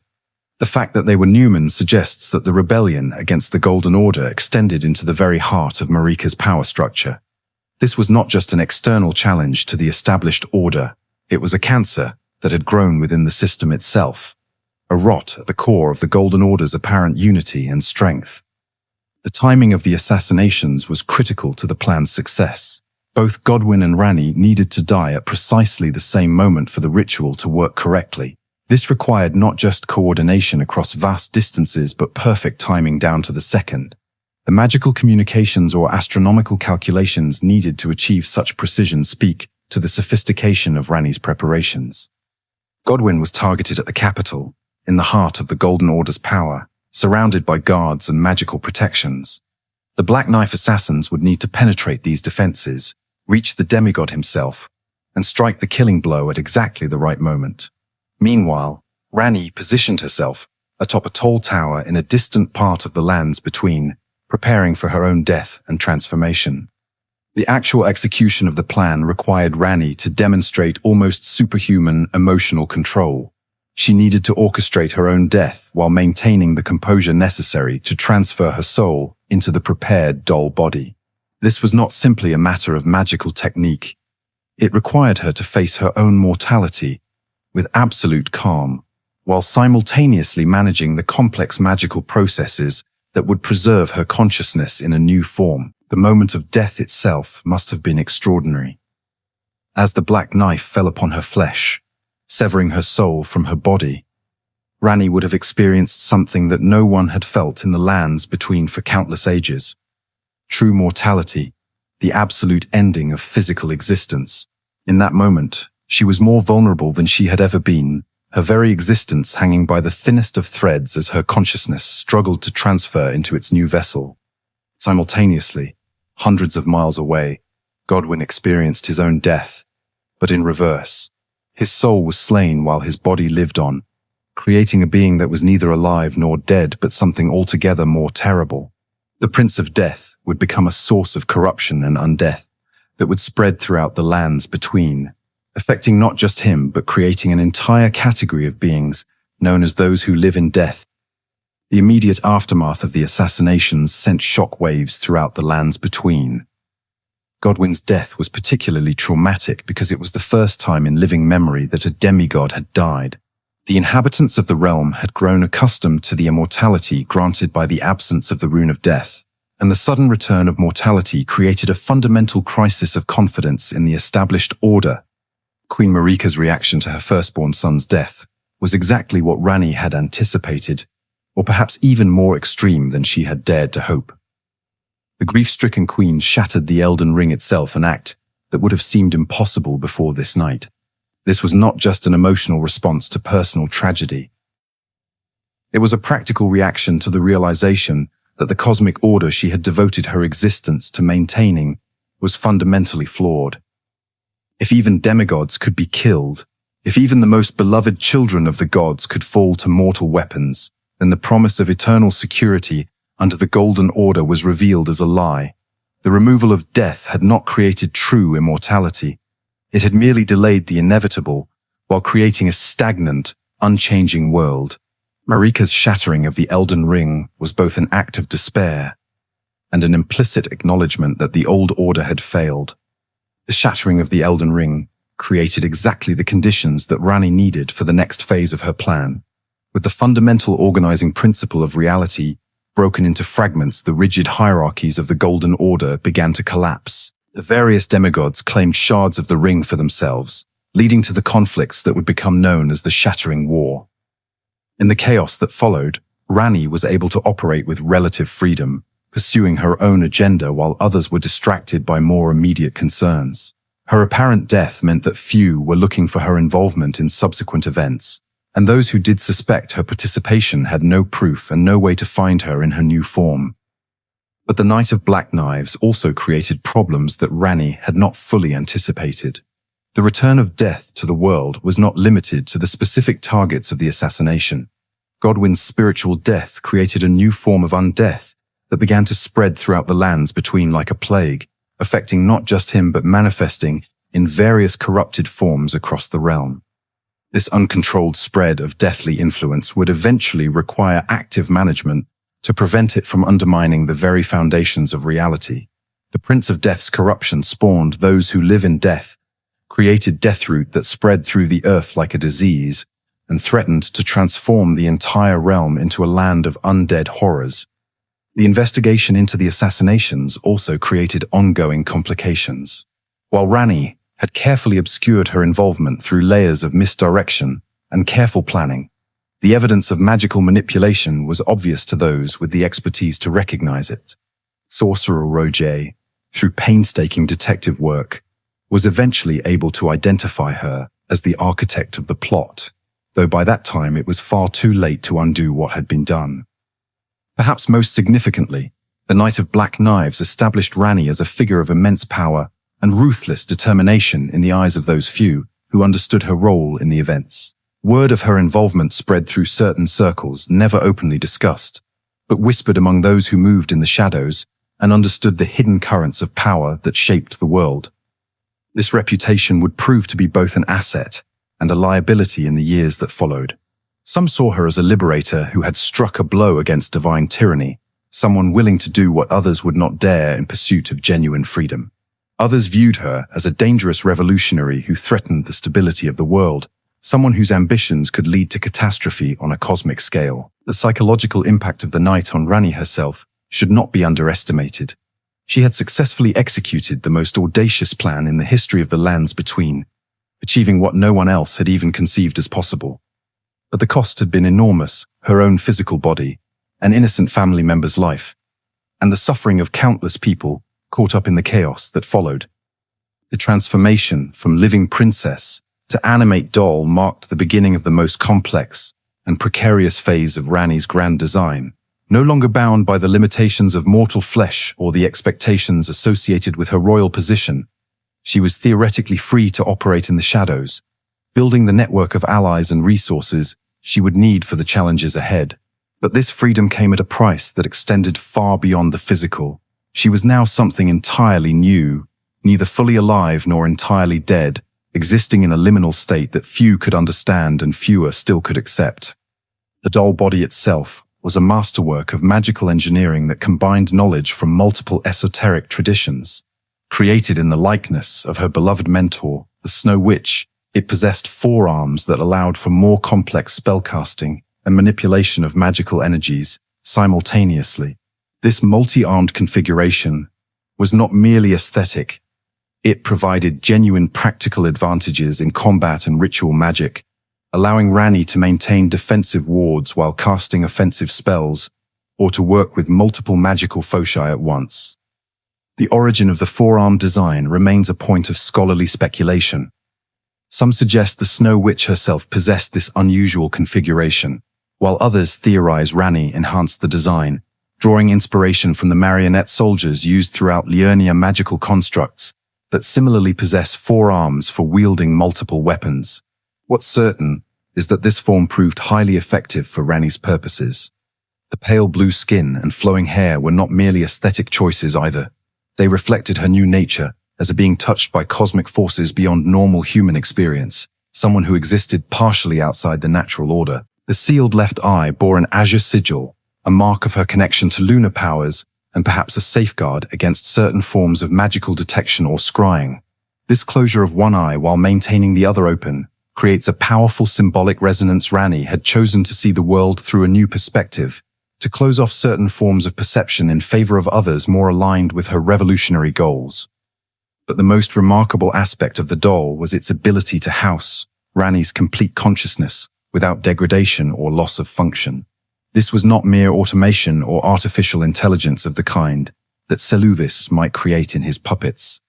The fact that they were Numen suggests that the rebellion against the Golden Order extended into the very heart of Marika's power structure. This was not just an external challenge to the established order, it was a cancer that had grown within the system itself, a rot at the core of the Golden Order's apparent unity and strength. The timing of the assassinations was critical to the plan's success. Both Godwyn and Ranni needed to die at precisely the same moment for the ritual to work correctly. This required not just coordination across vast distances but perfect timing down to the second. The magical communications or astronomical calculations needed to achieve such precision speak to the sophistication of Ranni's preparations. Godwyn was targeted at the capital, in the heart of the Golden Order's power, surrounded by guards and magical protections. The Black Knife assassins would need to penetrate these defenses, reach the demigod himself, and strike the killing blow at exactly the right moment. Meanwhile, Ranni positioned herself atop a tall tower in a distant part of the lands between, preparing for her own death and transformation. The actual execution of the plan required Ranni to demonstrate almost superhuman emotional control. She needed to orchestrate her own death while maintaining the composure necessary to transfer her soul into the prepared doll body. This was not simply a matter of magical technique. It required her to face her own mortality with absolute calm, while simultaneously managing the complex magical processes that would preserve her consciousness in a new form. The moment of death itself must have been extraordinary. As the black knife fell upon her flesh, severing her soul from her body, Ranni would have experienced something that no one had felt in the lands between for countless ages. True mortality, the absolute ending of physical existence. In that moment, she was more vulnerable than she had ever been, her very existence hanging by the thinnest of threads as her consciousness struggled to transfer into its new vessel. Simultaneously, hundreds of miles away, Godwyn experienced his own death, but in reverse. His soul was slain while his body lived on, creating a being that was neither alive nor dead but something altogether more terrible. The Prince of Death would become a source of corruption and undeath that would spread throughout the lands between, affecting not just him but creating an entire category of beings known as those who live in death. The immediate aftermath of the assassinations sent shock waves throughout the lands between. Godwyn's death was particularly traumatic because it was the first time in living memory that a demigod had died. The inhabitants of the realm had grown accustomed to the immortality granted by the absence of the rune of death, and the sudden return of mortality created a fundamental crisis of confidence in the established order. Queen Marika's reaction to her firstborn son's death was exactly what Ranni had anticipated, or perhaps even more extreme than she had dared to hope. The grief-stricken queen shattered the Elden Ring itself, an act that would have seemed impossible before this night. This was not just an emotional response to personal tragedy. It was a practical reaction to the realization that the cosmic order she had devoted her existence to maintaining was fundamentally flawed. If even demigods could be killed, if even the most beloved children of the gods could fall to mortal weapons, then the promise of eternal security under the Golden Order was revealed as a lie. The removal of death had not created true immortality. It had merely delayed the inevitable, while creating a stagnant, unchanging world. Marika's shattering of the Elden Ring was both an act of despair and an implicit acknowledgement that the old order had failed. The shattering of the Elden Ring created exactly the conditions that Ranni needed for the next phase of her plan. With the fundamental organizing principle of reality broken into fragments, the rigid hierarchies of the Golden Order began to collapse. The various demigods claimed shards of the ring for themselves, leading to the conflicts that would become known as the Shattering War. In the chaos that followed, Ranni was able to operate with relative freedom, pursuing her own agenda while others were distracted by more immediate concerns. Her apparent death meant that few were looking for her involvement in subsequent events, and those who did suspect her participation had no proof and no way to find her in her new form. But the Night of Black Knives also created problems that Ranni had not fully anticipated. The return of death to the world was not limited to the specific targets of the assassination. Godwyn's spiritual death created a new form of undeath that began to spread throughout the lands between like a plague, affecting not just him but manifesting in various corrupted forms across the realm. This uncontrolled spread of deathly influence would eventually require active management to prevent it from undermining the very foundations of reality. The Prince of Death's corruption spawned those who live in death, created deathroot that spread through the earth like a disease, and threatened to transform the entire realm into a land of undead horrors. The investigation into the assassinations also created ongoing complications. While Ranni had carefully obscured her involvement through layers of misdirection and careful planning, the evidence of magical manipulation was obvious to those with the expertise to recognize it. Sorcerer Roger, through painstaking detective work, was eventually able to identify her as the architect of the plot, though by that time it was far too late to undo what had been done. Perhaps most significantly, the Knight of Black Knives established Ranni as a figure of immense power and ruthless determination in the eyes of those few who understood her role in the events. Word of her involvement spread through certain circles, never openly discussed, but whispered among those who moved in the shadows and understood the hidden currents of power that shaped the world. This reputation would prove to be both an asset and a liability in the years that followed. Some saw her as a liberator who had struck a blow against divine tyranny, someone willing to do what others would not dare in pursuit of genuine freedom. Others viewed her as a dangerous revolutionary who threatened the stability of the world, someone whose ambitions could lead to catastrophe on a cosmic scale. The psychological impact of the night on Ranni herself should not be underestimated. She had successfully executed the most audacious plan in the history of the lands between, achieving what no one else had even conceived as possible. But the cost had been enormous: her own physical body, an innocent family member's life, and the suffering of countless people caught up in the chaos that followed. The transformation from living princess to animate doll marked the beginning of the most complex and precarious phase of Ranni's grand design. No longer bound by the limitations of mortal flesh or the expectations associated with her royal position, she was theoretically free to operate in the shadows, building the network of allies and resources she would need for the challenges ahead. But this freedom came at a price that extended far beyond the physical. She was now something entirely new, neither fully alive nor entirely dead, existing in a liminal state that few could understand and fewer still could accept. The doll body itself was a masterwork of magical engineering that combined knowledge from multiple esoteric traditions. Created in the likeness of her beloved mentor, the Snow Witch, it possessed forearms that allowed for more complex spellcasting and manipulation of magical energies simultaneously. This multi-armed configuration was not merely aesthetic. It provided genuine practical advantages in combat and ritual magic, allowing Ranni to maintain defensive wards while casting offensive spells, or to work with multiple magical foci at once. The origin of the forearm design remains a point of scholarly speculation. Some suggest the Snow Witch herself possessed this unusual configuration, while others theorize Ranni enhanced the design, drawing inspiration from the marionette soldiers used throughout Liurnia magical constructs that similarly possess forearms for wielding multiple weapons. What's certain is that this form proved highly effective for Ranni's purposes. The pale blue skin and flowing hair were not merely aesthetic choices either. They reflected her new nature as a being touched by cosmic forces beyond normal human experience, someone who existed partially outside the natural order. The sealed left eye bore an azure sigil, a mark of her connection to lunar powers and perhaps a safeguard against certain forms of magical detection or scrying. This closure of one eye while maintaining the other open creates a powerful symbolic resonance. Ranni had chosen to see the world through a new perspective, to close off certain forms of perception in favor of others more aligned with her revolutionary goals. But the most remarkable aspect of the doll was its ability to house Ranni's complete consciousness without degradation or loss of function. This was not mere automation or artificial intelligence of the kind that Seluvis might create in his puppets.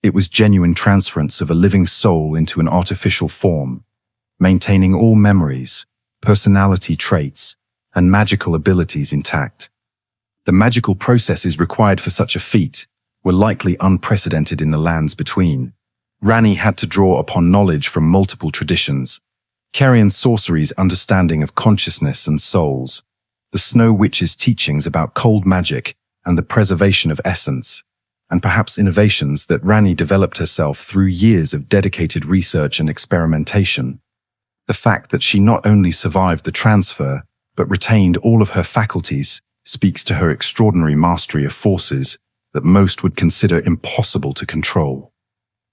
It was genuine transference of a living soul into an artificial form, maintaining all memories, personality traits, and magical abilities intact. The magical processes required for such a feat were likely unprecedented in the lands between. Ranni had to draw upon knowledge from multiple traditions: Carian sorcery's understanding of consciousness and souls, the Snow Witch's teachings about cold magic and the preservation of essence, and perhaps innovations that Ranni developed herself through years of dedicated research and experimentation. The fact that she not only survived the transfer, but retained all of her faculties, speaks to her extraordinary mastery of forces that most would consider impossible to control.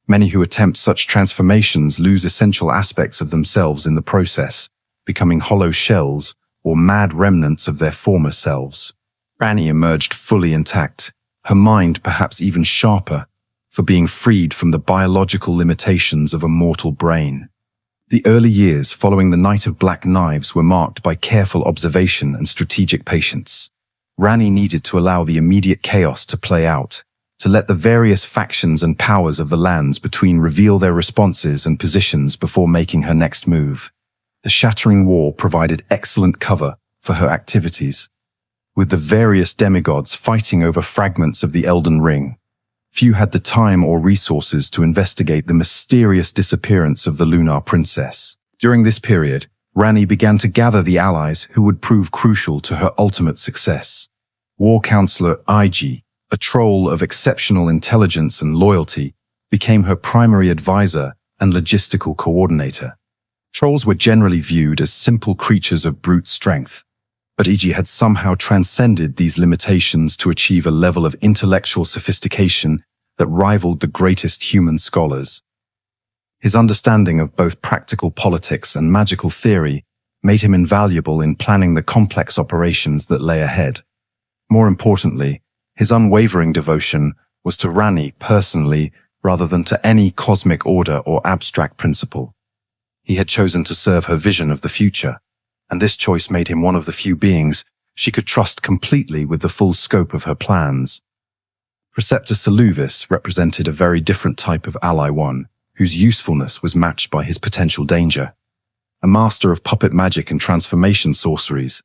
Many who attempt such transformations lose essential aspects of themselves in the process, becoming hollow shells or mad remnants of their former selves. Ranni emerged fully intact, her mind perhaps even sharper, for being freed from the biological limitations of a mortal brain. The early years following the Knight of Black Knives were marked by careful observation and strategic patience. Ranni needed to allow the immediate chaos to play out, to let the various factions and powers of the lands between reveal their responses and positions before making her next move. The shattering war provided excellent cover for her activities. With the various demigods fighting over fragments of the Elden Ring, few had the time or resources to investigate the mysterious disappearance of the Lunar Princess. During this period, Ranni began to gather the allies who would prove crucial to her ultimate success. War Counselor Ig, a troll of exceptional intelligence and loyalty, became her primary advisor and logistical coordinator. Trolls were generally viewed as simple creatures of brute strength, but Ig had somehow transcended these limitations to achieve a level of intellectual sophistication that rivaled the greatest human scholars. His understanding of both practical politics and magical theory made him invaluable in planning the complex operations that lay ahead. More importantly, his unwavering devotion was to Ranni personally rather than to any cosmic order or abstract principle. He had chosen to serve her vision of the future, and this choice made him one of the few beings she could trust completely with the full scope of her plans. Preceptor Seluvis represented a very different type of ally one, whose usefulness was matched by his potential danger. A master of puppet magic and transformation sorceries,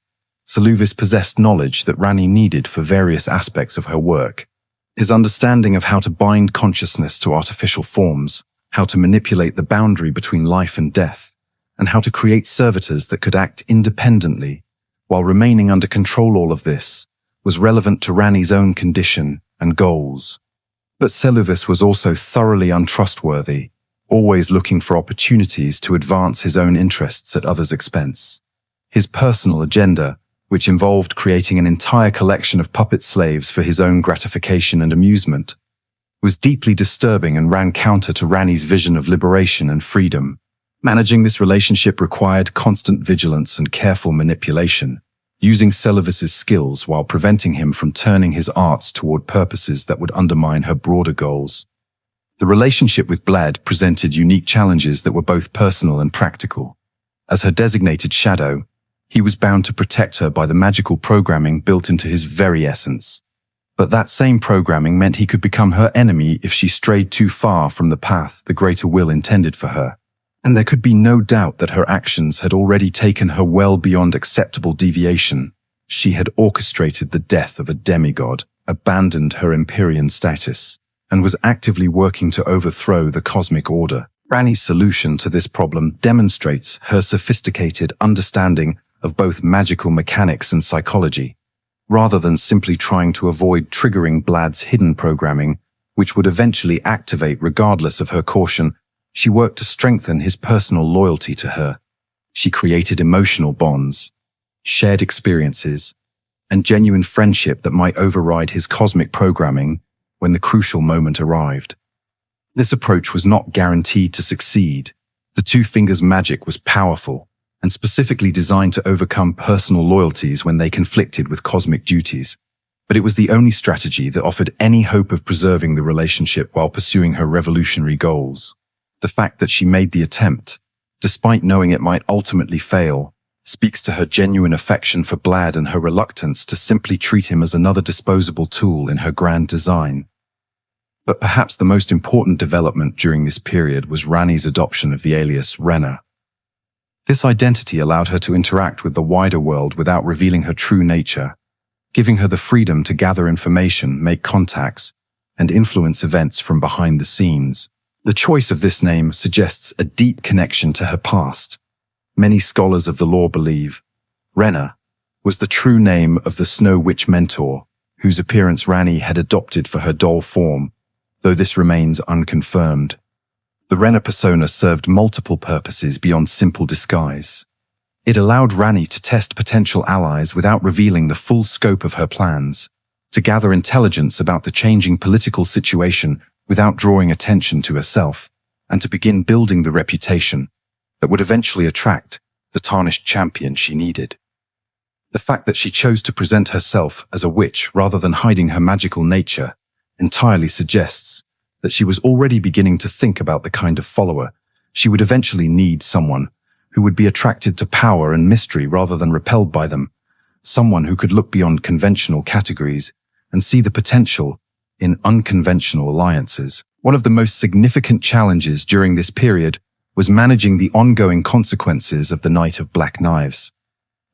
Seluvis possessed knowledge that Ranni needed for various aspects of her work. His understanding of how to bind consciousness to artificial forms, how to manipulate the boundary between life and death, and how to create servitors that could act independently while remaining under control. All of this was relevant to Ranni's own condition and goals. But Seluvis was also thoroughly untrustworthy, always looking for opportunities to advance his own interests at others' expense. His personal agenda, which involved creating an entire collection of puppet slaves for his own gratification and amusement, was deeply disturbing and ran counter to Ranni's vision of liberation and freedom. Managing this relationship required constant vigilance and careful manipulation, using Seluvis's skills while preventing him from turning his arts toward purposes that would undermine her broader goals. The relationship with Blaidd presented unique challenges that were both personal and practical. As her designated shadow, he was bound to protect her by the magical programming built into his very essence. But that same programming meant he could become her enemy if she strayed too far from the path the greater will intended for her. And there could be no doubt that her actions had already taken her well beyond acceptable deviation. She had orchestrated the death of a demigod, abandoned her Empyrean status, and was actively working to overthrow the cosmic order. Ranni's solution to this problem demonstrates her sophisticated understanding of both magical mechanics and psychology, rather than simply trying to avoid triggering Blaidd's hidden programming, which would eventually activate regardless of her caution. She worked to strengthen his personal loyalty to her. She created emotional bonds, shared experiences, and genuine friendship that might override his cosmic programming when the crucial moment arrived. This approach was not guaranteed to succeed. The Two Fingers magic was powerful and specifically designed to overcome personal loyalties when they conflicted with cosmic duties. But it was the only strategy that offered any hope of preserving the relationship while pursuing her revolutionary goals. The fact that she made the attempt, despite knowing it might ultimately fail, speaks to her genuine affection for Blaidd and her reluctance to simply treat him as another disposable tool in her grand design. But perhaps the most important development during this period was Ranni's adoption of the alias Renna. This identity allowed her to interact with the wider world without revealing her true nature, giving her the freedom to gather information, make contacts, and influence events from behind the scenes. The choice of this name suggests a deep connection to her past. Many scholars of the lore believe Renna was the true name of the Snow Witch mentor, whose appearance Ranni had adopted for her doll form, though this remains unconfirmed. The Renna persona served multiple purposes beyond simple disguise. It allowed Ranni to test potential allies without revealing the full scope of her plans, to gather intelligence about the changing political situation without drawing attention to herself, and to begin building the reputation that would eventually attract the tarnished champion she needed. The fact that she chose to present herself as a witch rather than hiding her magical nature entirely suggests that she was already beginning to think about the kind of follower she would eventually need, someone who would be attracted to power and mystery rather than repelled by them. someone who could look beyond conventional categories and see the potential in unconventional alliances. One of the most significant challenges during this period was managing the ongoing consequences of the Night of Black Knives.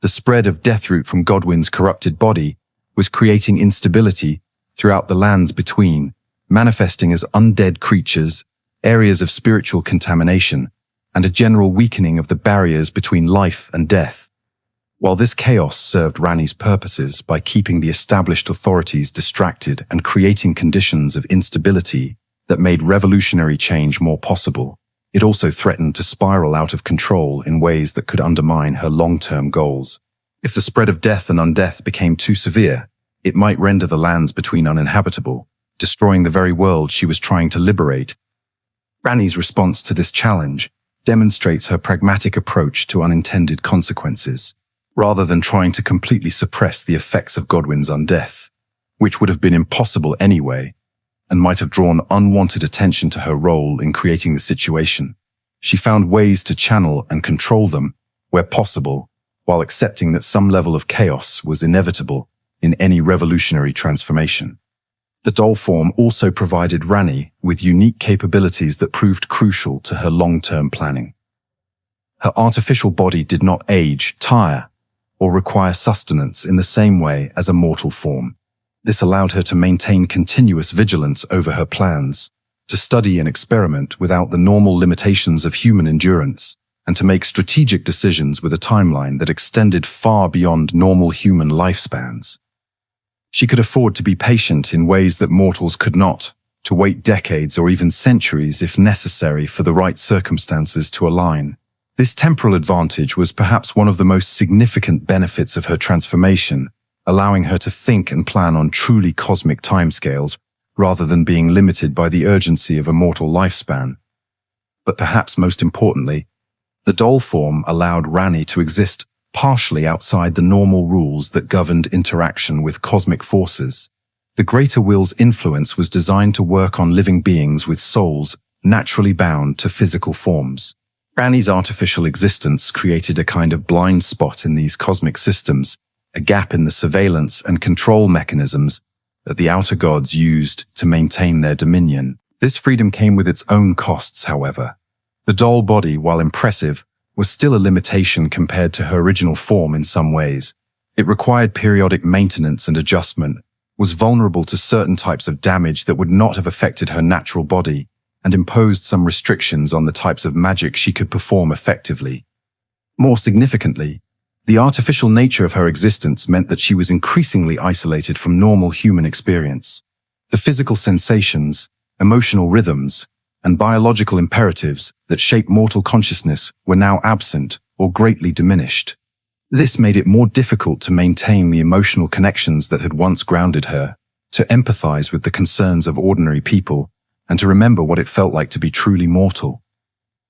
The spread of Deathroot from Godwyn's corrupted body was creating instability throughout the lands between, manifesting as undead creatures, areas of spiritual contamination, and a general weakening of the barriers between life and death. While this chaos served Ranni's purposes by keeping the established authorities distracted and creating conditions of instability that made revolutionary change more possible, it also threatened to spiral out of control in ways that could undermine her long-term goals. If the spread of death and undeath became too severe, it might render the lands between uninhabitable, destroying the very world she was trying to liberate. Ranni's response to this challenge demonstrates her pragmatic approach to unintended consequences, rather than trying to completely suppress the effects of Godwyn's undeath, which would have been impossible anyway, and might have drawn unwanted attention to her role in creating the situation. She found ways to channel and control them where possible, while accepting that some level of chaos was inevitable in any revolutionary transformation. The doll form also provided Ranni with unique capabilities that proved crucial to her long-term planning. Her artificial body did not age, tire, or require sustenance in the same way as a mortal form. This allowed her to maintain continuous vigilance over her plans, to study and experiment without the normal limitations of human endurance, and to make strategic decisions with a timeline that extended far beyond normal human lifespans. She could afford to be patient in ways that mortals could not, to wait decades or even centuries if necessary for the right circumstances to align. This temporal advantage was perhaps one of the most significant benefits of her transformation, allowing her to think and plan on truly cosmic timescales rather than being limited by the urgency of a mortal lifespan. But perhaps most importantly, the doll form allowed Ranni to exist partially outside the normal rules that governed interaction with cosmic forces. The greater will's influence was designed to work on living beings with souls naturally bound to physical forms. Ranni's artificial existence created a kind of blind spot in these cosmic systems, a gap in the surveillance and control mechanisms that the outer gods used to maintain their dominion. This freedom came with its own costs, however. The doll body, while impressive, was still a limitation compared to her original form in some ways. It required periodic maintenance and adjustment, was vulnerable to certain types of damage that would not have affected her natural body, and imposed some restrictions on the types of magic she could perform effectively. More significantly, the artificial nature of her existence meant that she was increasingly isolated from normal human experience. The physical sensations, emotional rhythms, and biological imperatives that shape mortal consciousness were now absent or greatly diminished. This made it more difficult to maintain the emotional connections that had once grounded her, to empathize with the concerns of ordinary people, and to remember what it felt like to be truly mortal.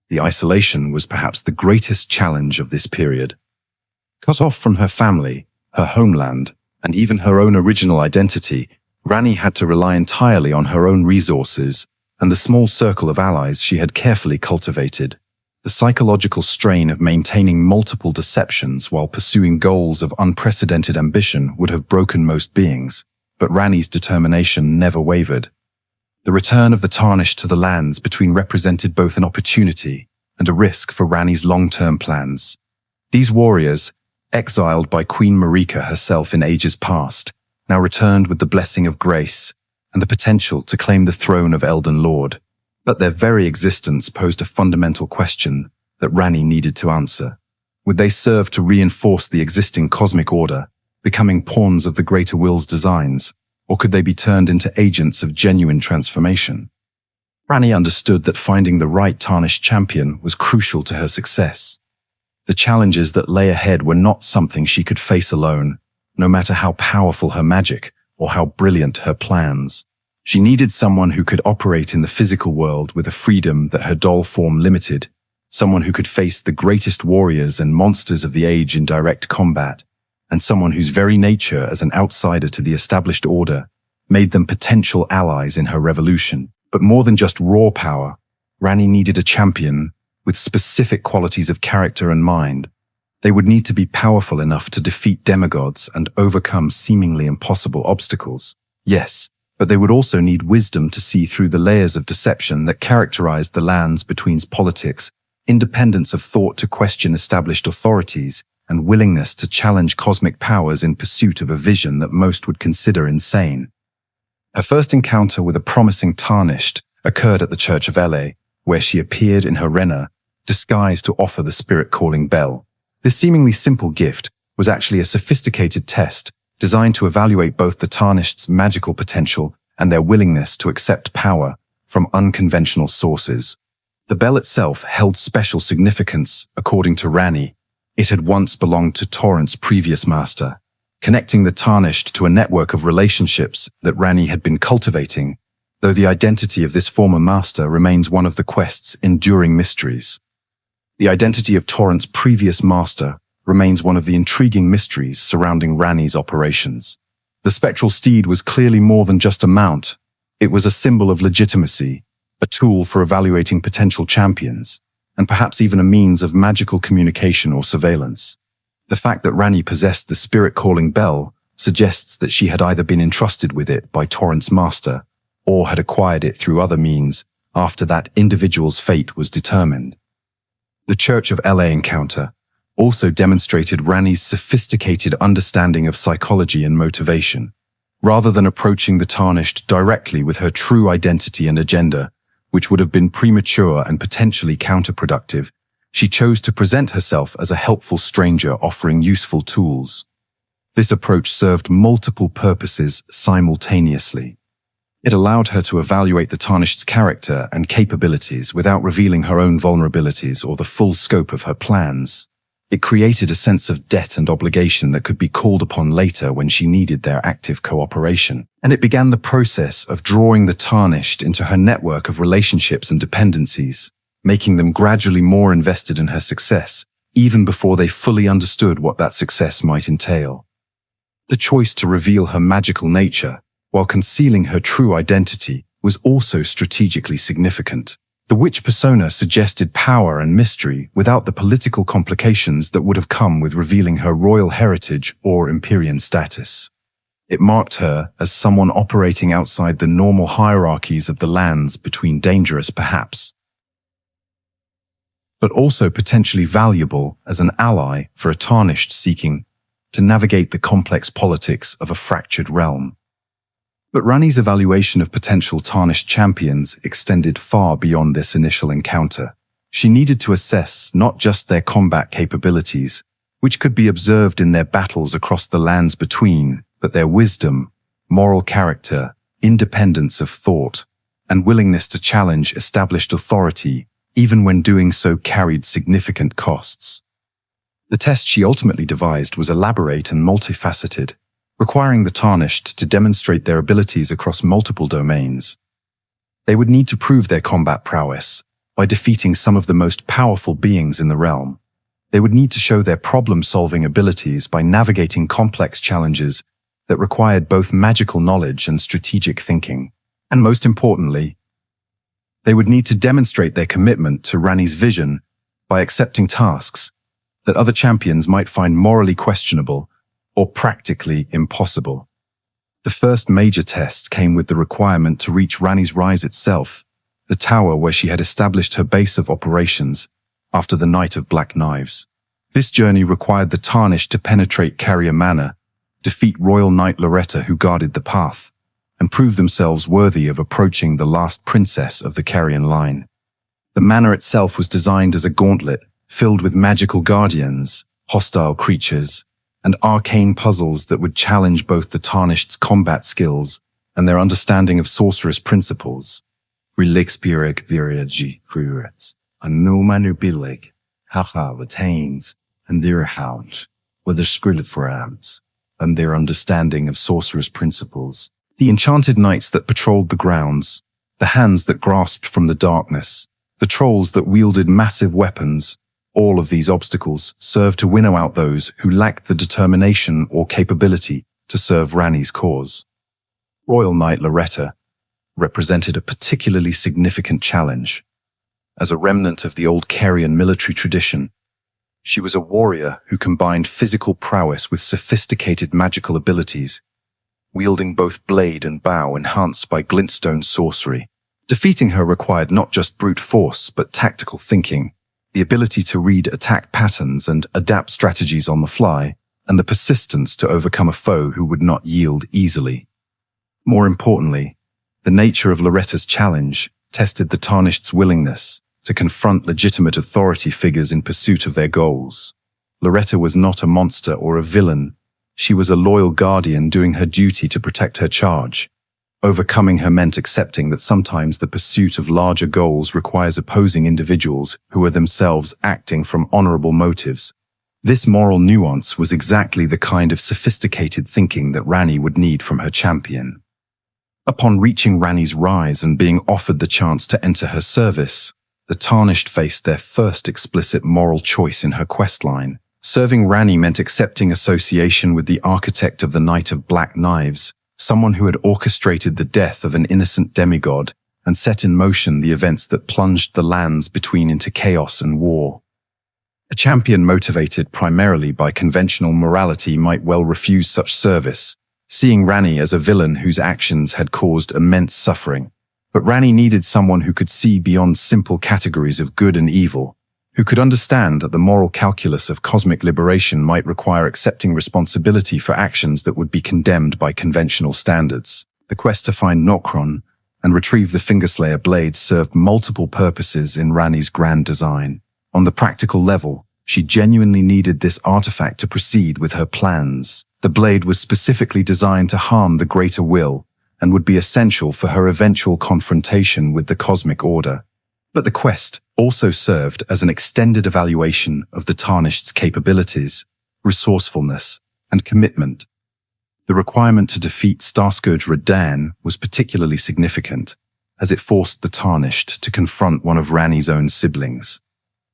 The isolation was perhaps the greatest challenge of this period. Cut off from her family, her homeland, and even her own original identity, Ranni had to rely entirely on her own resources and the small circle of allies she had carefully cultivated. The psychological strain of maintaining multiple deceptions while pursuing goals of unprecedented ambition would have broken most beings, but Ranni's determination never wavered. The return of the Tarnished to the lands between represented both an opportunity and a risk for Ranni's long-term plans. These warriors, exiled by Queen Marika herself in ages past, now returned with the blessing of grace and the potential to claim the throne of Elden Lord. But their very existence posed a fundamental question that Ranni needed to answer. Would they serve to reinforce the existing cosmic order, becoming pawns of the greater will's designs, or could they be turned into agents of genuine transformation? Ranni understood that finding the right Tarnished champion was crucial to her success. The challenges that lay ahead were not something she could face alone, no matter how powerful her magic or how brilliant her plans. She needed someone who could operate in the physical world with a freedom that her doll form limited, someone who could face the greatest warriors and monsters of the age in direct combat, and someone whose very nature as an outsider to the established order made them potential allies in her revolution. But more than just raw power, Ranni needed a champion with specific qualities of character and mind, They would need to be powerful enough to defeat demigods and overcome seemingly impossible obstacles. Yes, but they would also need wisdom to see through the layers of deception that characterized the lands between politics, independence of thought to question established authorities, and willingness to challenge cosmic powers in pursuit of a vision that most would consider insane. Her first encounter with a promising Tarnished occurred at the Church of La, where she appeared in her Renna, disguised to offer the spirit-calling bell. This seemingly simple gift was actually a sophisticated test designed to evaluate both the Tarnished's magical potential and their willingness to accept power from unconventional sources. The bell itself held special significance, according to Ranni. It had once belonged to Torrent's previous master, connecting the Tarnished to a network of relationships that Ranni had been cultivating, though the identity of this former master remains one of the quest's enduring mysteries. The identity of Torrent's previous master remains one of the intriguing mysteries surrounding Ranni's operations. The spectral steed was clearly more than just a mount. It was a symbol of legitimacy, a tool for evaluating potential champions, and perhaps even a means of magical communication or surveillance. The fact that Ranni possessed the spirit-calling bell suggests that she had either been entrusted with it by Torrent's master or had acquired it through other means after that individual's fate was determined. The Church of La encounter also demonstrated Ranni's sophisticated understanding of psychology and motivation. Rather than approaching the Tarnished directly with her true identity and agenda, which would have been premature and potentially counterproductive, she chose to present herself as a helpful stranger offering useful tools. This approach served multiple purposes simultaneously. It allowed her to evaluate the Tarnished's character and capabilities without revealing her own vulnerabilities or the full scope of her plans. It created a sense of debt and obligation that could be called upon later when she needed their active cooperation. And it began the process of drawing the Tarnished into her network of relationships and dependencies, making them gradually more invested in her success, even before they fully understood what that success might entail. The choice to reveal her magical nature, while concealing her true identity, was also strategically significant. The witch persona suggested power and mystery without the political complications that would have come with revealing her royal heritage or Empyrean status. It marked her as someone operating outside the normal hierarchies of the lands between dangerous perhaps, but also potentially valuable as an ally for a Tarnished seeking to navigate the complex politics of a fractured realm. But Ranni's evaluation of potential Tarnished champions extended far beyond this initial encounter. She needed to assess not just their combat capabilities, which could be observed in their battles across the lands between, but their wisdom, moral character, independence of thought, and willingness to challenge established authority, even when doing so carried significant costs. The test she ultimately devised was elaborate and multifaceted, requiring the Tarnished to demonstrate their abilities across multiple domains. They would need to prove their combat prowess by defeating some of the most powerful beings in the realm. They would need to show their problem-solving abilities by navigating complex challenges that required both magical knowledge and strategic thinking. And most importantly, they would need to demonstrate their commitment to Ranni's vision by accepting tasks that other champions might find morally questionable or practically impossible. The first major test came with the requirement to reach Ranni's rise itself, the tower where she had established her base of operations after the Night of Black Knives. This journey required the Tarnished to penetrate Carian Manor, defeat Royal Knight Loretta who guarded the path, and prove themselves worthy of approaching the last princess of the Carian line. The manor itself was designed as a gauntlet filled with magical guardians, hostile creatures, and arcane puzzles that would challenge both the Tarnished's combat skills and their understanding of sorceress principles. Relixpirig virigi cruets, a no manubilig, haha retains, and their hound, with their skrilliforams, and their understanding of sorceress principles. The enchanted knights that patrolled the grounds, the hands that grasped from the darkness, the trolls that wielded massive weapons, all of these obstacles served to winnow out those who lacked the determination or capability to serve Ranni's cause. Royal Knight Loretta represented a particularly significant challenge. As a remnant of the old Carian military tradition, She was a warrior who combined physical prowess with sophisticated magical abilities, wielding both blade and bow enhanced by glintstone sorcery. Defeating her required not just brute force, but tactical thinking, the ability to read attack patterns and adapt strategies on the fly, and the persistence to overcome a foe who would not yield easily. More importantly, the nature of Loretta's challenge tested the Tarnished's willingness to confront legitimate authority figures in pursuit of their goals. Loretta was not a monster or a villain. She was a loyal guardian doing her duty to protect her charge. Overcoming her meant accepting that sometimes the pursuit of larger goals requires opposing individuals who are themselves acting from honorable motives. This moral nuance was exactly the kind of sophisticated thinking that Ranni would need from her champion. Upon reaching Ranni's rise and being offered the chance to enter her service, the Tarnished faced their first explicit moral choice in her questline. Serving Ranni meant accepting association with the architect of the Night of Black Knives, someone who had orchestrated the death of an innocent demigod and set in motion the events that plunged the lands between into chaos and war. A champion motivated primarily by conventional morality might well refuse such service, seeing Ranni as a villain whose actions had caused immense suffering. But Ranni needed someone who could see beyond simple categories of good and evil, who could understand that the moral calculus of cosmic liberation might require accepting responsibility for actions that would be condemned by conventional standards. The quest to find Nokron and retrieve the Fingerslayer Blaidd served multiple purposes in Ranni's grand design. On the practical level, she genuinely needed this artifact to proceed with her plans. The blade was specifically designed to harm the greater will and would be essential for her eventual confrontation with the cosmic order. But the quest also served as an extended evaluation of the Tarnished's capabilities, resourcefulness, and commitment. The requirement to defeat Starscourge Radahn was particularly significant, as it forced the Tarnished to confront one of Ranni's own siblings.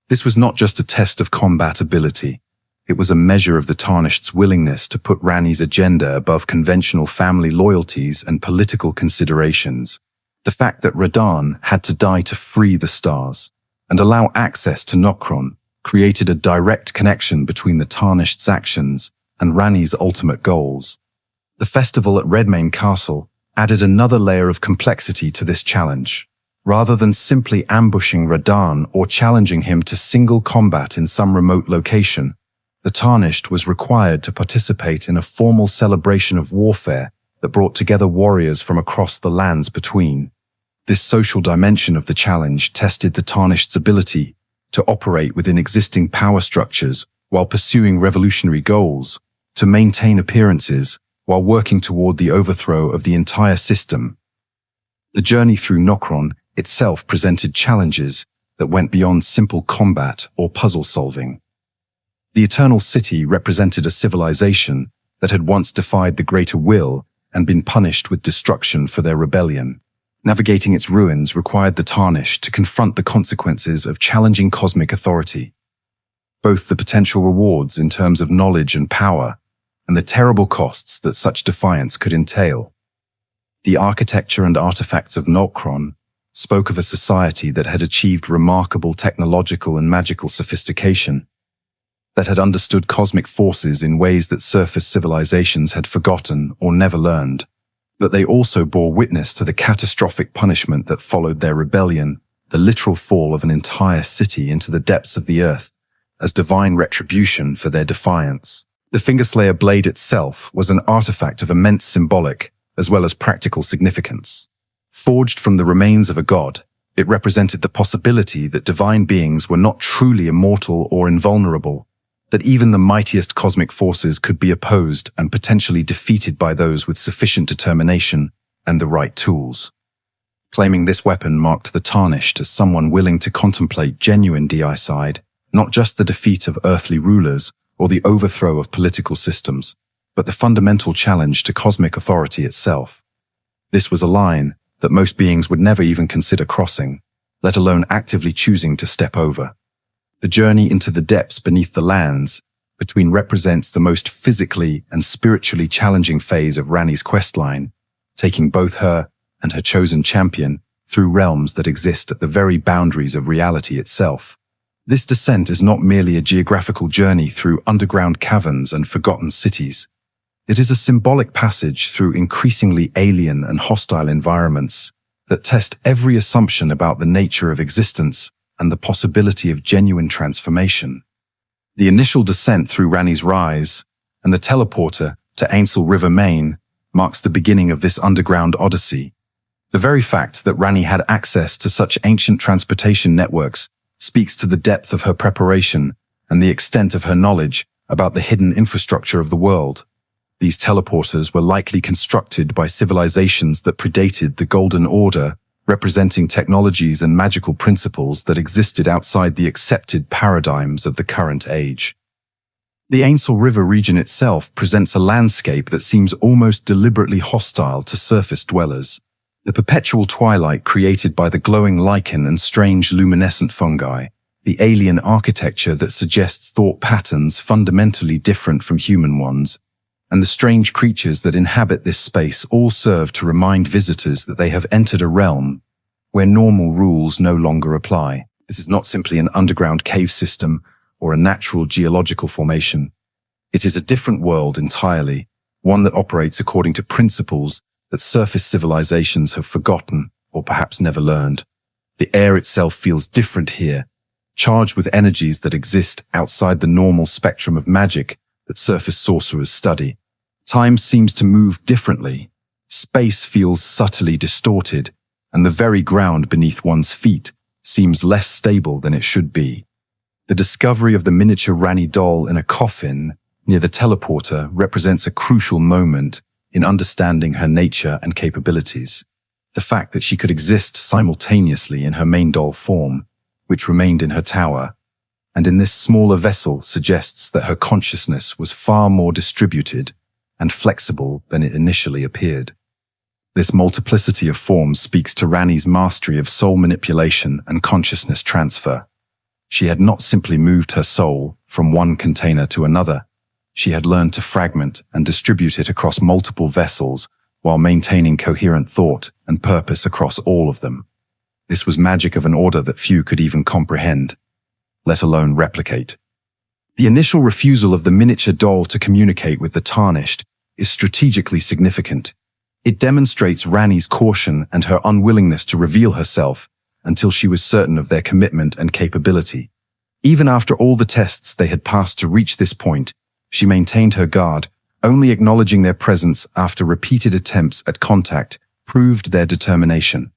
This was not just a test of combat ability. It was a measure of the Tarnished's willingness to put Ranni's agenda above conventional family loyalties and political considerations. The fact that Radahn had to die to free the stars and allow access to Nokron created a direct connection between the Tarnished's actions and Ranni's ultimate goals. The festival at Redmane Castle added another layer of complexity to this challenge. Rather than simply ambushing Radahn or challenging him to single combat in some remote location, the Tarnished was required to participate in a formal celebration of warfare that brought together warriors from across the lands between. This social dimension of the challenge tested the Tarnished's ability to operate within existing power structures while pursuing revolutionary goals, to maintain appearances while working toward the overthrow of the entire system. The journey through Nokron itself presented challenges that went beyond simple combat or puzzle solving. The Eternal City represented a civilization that had once defied the greater will and been punished with destruction for their rebellion. Navigating its ruins required the Tarnished to confront the consequences of challenging cosmic authority, both the potential rewards in terms of knowledge and power, and the terrible costs that such defiance could entail. The architecture and artifacts of Nokron spoke of a society that had achieved remarkable technological and magical sophistication, that had understood cosmic forces in ways that surface civilizations had forgotten or never learned. But they also bore witness to the catastrophic punishment that followed their rebellion, the literal fall of an entire city into the depths of the earth, as divine retribution for their defiance. The Fingerslayer Blaidd itself was an artifact of immense symbolic as well as practical significance. Forged from the remains of a god, it represented the possibility that divine beings were not truly immortal or invulnerable, that even the mightiest cosmic forces could be opposed and potentially defeated by those with sufficient determination and the right tools. Claiming this weapon marked the Tarnished as someone willing to contemplate genuine deicide, not just the defeat of earthly rulers or the overthrow of political systems, but the fundamental challenge to cosmic authority itself. This was a line that most beings would never even consider crossing, let alone actively choosing to step over. The journey into the depths beneath the lands between represents the most physically and spiritually challenging phase of Ranni's questline, taking both her and her chosen champion through realms that exist at the very boundaries of reality itself. This descent is not merely a geographical journey through underground caverns and forgotten cities. It is a symbolic passage through increasingly alien and hostile environments that test every assumption about the nature of existence and the possibility of genuine transformation. The initial descent through Ranni's Rise and the teleporter to Ainsel River Main marks the beginning of this underground odyssey. The very fact that Ranni had access to such ancient transportation networks speaks to the depth of her preparation and the extent of her knowledge about the hidden infrastructure of the world. These teleporters were likely constructed by civilizations that predated the Golden Order, representing technologies and magical principles that existed outside the accepted paradigms of the current age. The Ainsel River region itself presents a landscape that seems almost deliberately hostile to surface dwellers. The perpetual twilight created by the glowing lichen and strange luminescent fungi, the alien architecture that suggests thought patterns fundamentally different from human ones, and the strange creatures that inhabit this space all serve to remind visitors that they have entered a realm where normal rules no longer apply. This is not simply an underground cave system or a natural geological formation. It is a different world entirely, one that operates according to principles that surface civilizations have forgotten or perhaps never learned. The air itself feels different here, charged with energies that exist outside the normal spectrum of magic that surface sorcerers study. Time seems to move differently. Space feels subtly distorted, and the very ground beneath one's feet seems less stable than it should be. The discovery of the miniature Ranni doll in a coffin near the teleporter represents a crucial moment in understanding her nature and capabilities. The fact that she could exist simultaneously in her main doll form, which remained in her tower, and in this smaller vessel suggests that her consciousness was far more distributed and flexible than it initially appeared. This multiplicity of forms speaks to Ranni's mastery of soul manipulation and consciousness transfer. She had not simply moved her soul from one container to another. She had learned to fragment and distribute it across multiple vessels while maintaining coherent thought and purpose across all of them. This was magic of an order that few could even comprehend, let alone replicate. The initial refusal of the miniature doll to communicate with the Tarnished is strategically significant. It demonstrates Ranni's caution and her unwillingness to reveal herself until she was certain of their commitment and capability. Even after all the tests they had passed to reach this point, she maintained her guard, only acknowledging their presence after repeated attempts at contact proved their determination.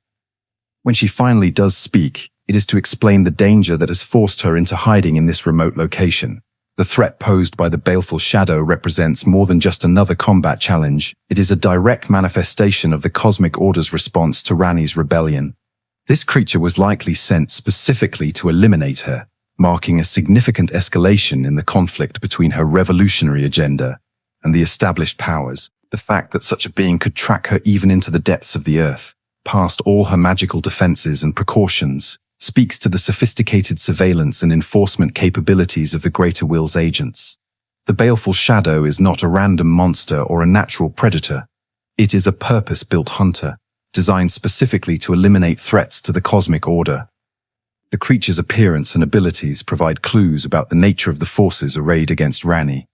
When she finally does speak, it is to explain the danger that has forced her into hiding in this remote location. The threat posed by the baleful shadow represents more than just another combat challenge. It is a direct manifestation of the Cosmic Order's response to Ranni's rebellion. This creature was likely sent specifically to eliminate her, marking a significant escalation in the conflict between her revolutionary agenda and the established powers. The fact that such a being could track her even into the depths of the earth, past all her magical defenses and precautions, speaks to the sophisticated surveillance and enforcement capabilities of the Greater Will's agents. The baleful shadow is not a random monster or a natural predator. It is a purpose-built hunter, designed specifically to eliminate threats to the Cosmic Order. The creature's appearance and abilities provide clues about the nature of the forces arrayed against Ranni.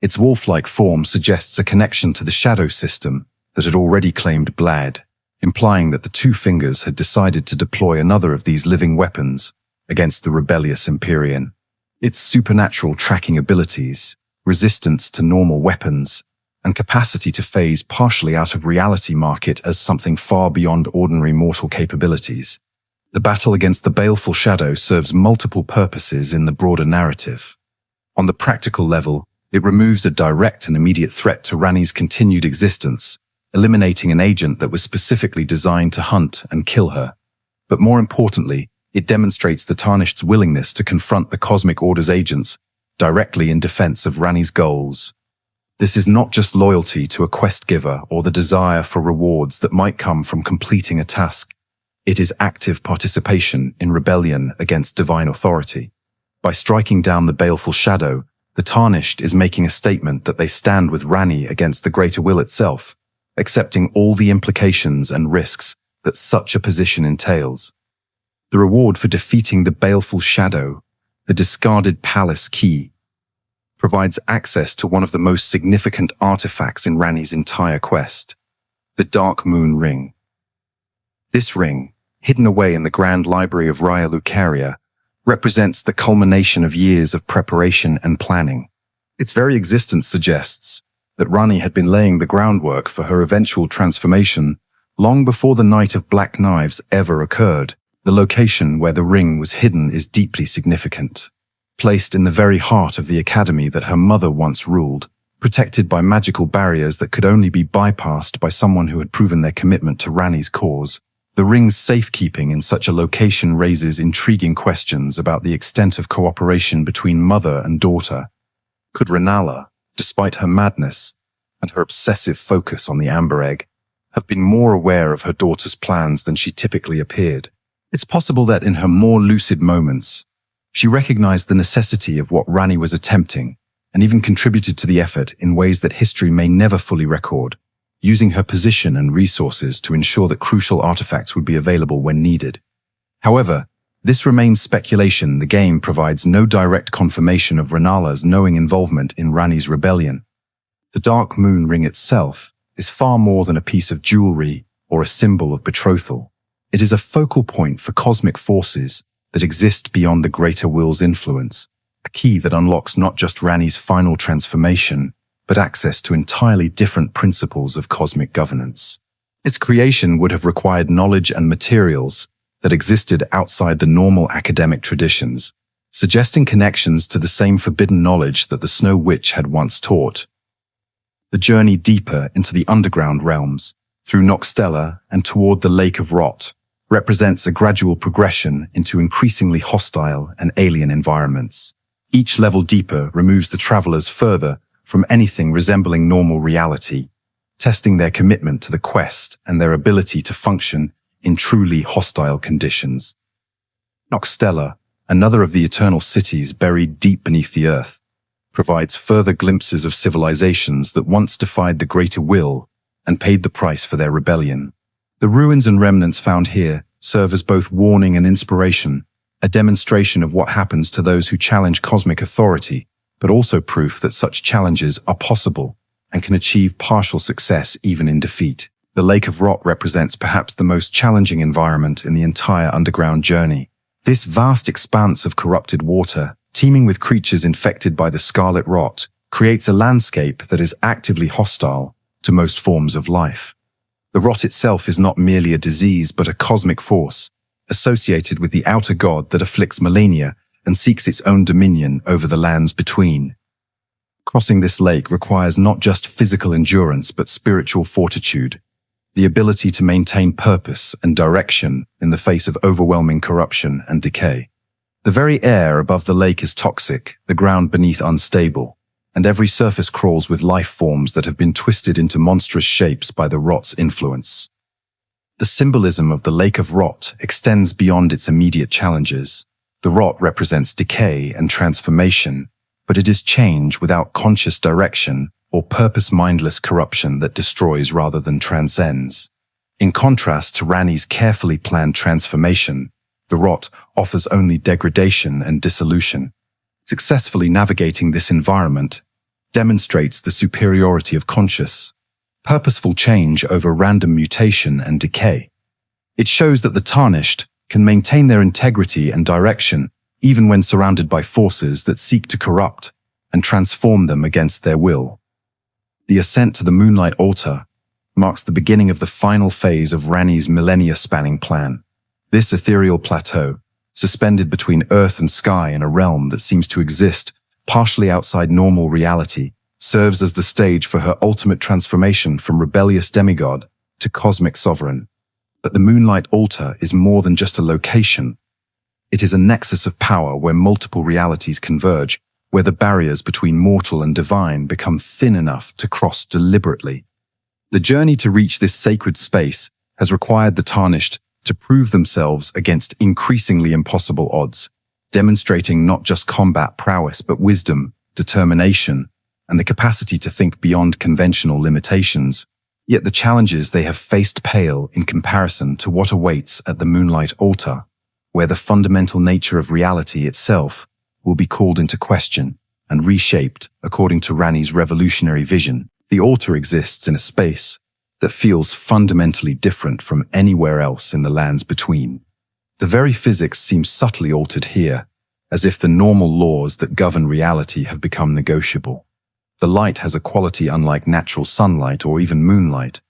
Its wolf-like form suggests a connection to the shadow system that had already claimed Blaidd, implying that the Two Fingers had decided to deploy another of these living weapons against the rebellious Empyrean. Its supernatural tracking abilities, resistance to normal weapons, and capacity to phase partially out of reality mark it as something far beyond ordinary mortal capabilities. The battle against the baleful shadow serves multiple purposes in the broader narrative. On the practical level, it removes a direct and immediate threat to Ranni's continued existence, eliminating an agent that was specifically designed to hunt and kill her. But more importantly, it demonstrates the Tarnished's willingness to confront the Cosmic Order's agents directly in defense of Ranni's goals. This is not just loyalty to a quest giver or the desire for rewards that might come from completing a task. It is active participation in rebellion against divine authority. By striking down the baleful shadow, the Tarnished is making a statement that they stand with Ranni against the Greater Will itself, accepting all the implications and risks that such a position entails. The reward for defeating the baleful shadow the discarded palace key, provides access to one of the most significant artifacts in Ranni's entire quest, the Dark Moon Ring. This ring, hidden away in the Grand Library of Raya, represents the culmination of years of preparation and planning. Its very existence suggests that Ranni had been laying the groundwork for her eventual transformation long before the Night of Black Knives ever occurred. The location where the ring was hidden is deeply significant. Placed in the very heart of the academy that her mother once ruled, protected by magical barriers that could only be bypassed by someone who had proven their commitment to Ranni's cause, the ring's safekeeping in such a location raises intriguing questions about the extent of cooperation between mother and daughter. Could Rennala, despite her madness and her obsessive focus on the Amber Egg, have been more aware of her daughter's plans than she typically appeared? It's possible that in her more lucid moments, she recognized the necessity of what Ranni was attempting and even contributed to the effort in ways that history may never fully record, using her position and resources to ensure that crucial artifacts would be available when needed. However, this remains speculation. The game provides no direct confirmation of Rennala's knowing involvement in Ranni's rebellion. The Dark Moon Ring itself is far more than a piece of jewelry or a symbol of betrothal. It is a focal point for cosmic forces that exist beyond the greater will's influence, a key that unlocks not just Ranni's final transformation, but access to entirely different principles of cosmic governance. Its creation would have required knowledge and materials that existed outside the normal academic traditions, suggesting connections to the same forbidden knowledge that the Snow Witch had once taught. The journey deeper into the underground realms, through Nokstella and toward the Lake of Rot, represents a gradual progression into increasingly hostile and alien environments. Each level deeper removes the travelers further from anything resembling normal reality, testing their commitment to the quest and their ability to function in truly hostile conditions. Nokstella, another of the eternal cities buried deep beneath the earth, provides further glimpses of civilizations that once defied the greater will and paid the price for their rebellion. The ruins and remnants found here serve as both warning and inspiration, a demonstration of what happens to those who challenge cosmic authority, but also proof that such challenges are possible and can achieve partial success even in defeat. The Lake of Rot represents perhaps the most challenging environment in the entire underground journey. This vast expanse of corrupted water, teeming with creatures infected by the Scarlet Rot, creates a landscape that is actively hostile to most forms of life. The rot itself is not merely a disease but a cosmic force, associated with the outer god that afflicts millennia and seeks its own dominion over the lands between. Crossing this lake requires not just physical endurance but spiritual fortitude, the ability to maintain purpose and direction in the face of overwhelming corruption and decay. The very air above the lake is toxic, the ground beneath unstable, and every surface crawls with life forms that have been twisted into monstrous shapes by the rot's influence. The symbolism of the Lake of Rot extends beyond its immediate challenges. The rot represents decay and transformation, but it is change without conscious direction or purpose-mindless corruption that destroys rather than transcends. In contrast to Ranni's carefully planned transformation, the rot offers only degradation and dissolution. Successfully navigating this environment demonstrates the superiority of conscious, purposeful change over random mutation and decay. It shows that the Tarnished can maintain their integrity and direction even when surrounded by forces that seek to corrupt and transform them against their will. The ascent to the Moonlight Altar marks the beginning of the final phase of Ranni's millennia-spanning plan. This ethereal plateau, suspended between earth and sky in a realm that seems to exist partially outside normal reality, serves as the stage for her ultimate transformation from rebellious demigod to cosmic sovereign. But the Moonlight Altar is more than just a location. It is a nexus of power where multiple realities converge, where the barriers between mortal and divine become thin enough to cross deliberately. The journey to reach this sacred space has required the Tarnished to prove themselves against increasingly impossible odds, demonstrating not just combat prowess but wisdom, determination, and the capacity to think beyond conventional limitations. Yet the challenges they have faced pale in comparison to what awaits at the Moonlight Altar, where the fundamental nature of reality itself will be called into question and reshaped according to Ranni's revolutionary vision. The altar exists in a space that feels fundamentally different from anywhere else in the lands between. The very physics seem subtly altered here, as if the normal laws that govern reality have become negotiable. The light has a quality unlike natural sunlight or even moonlight.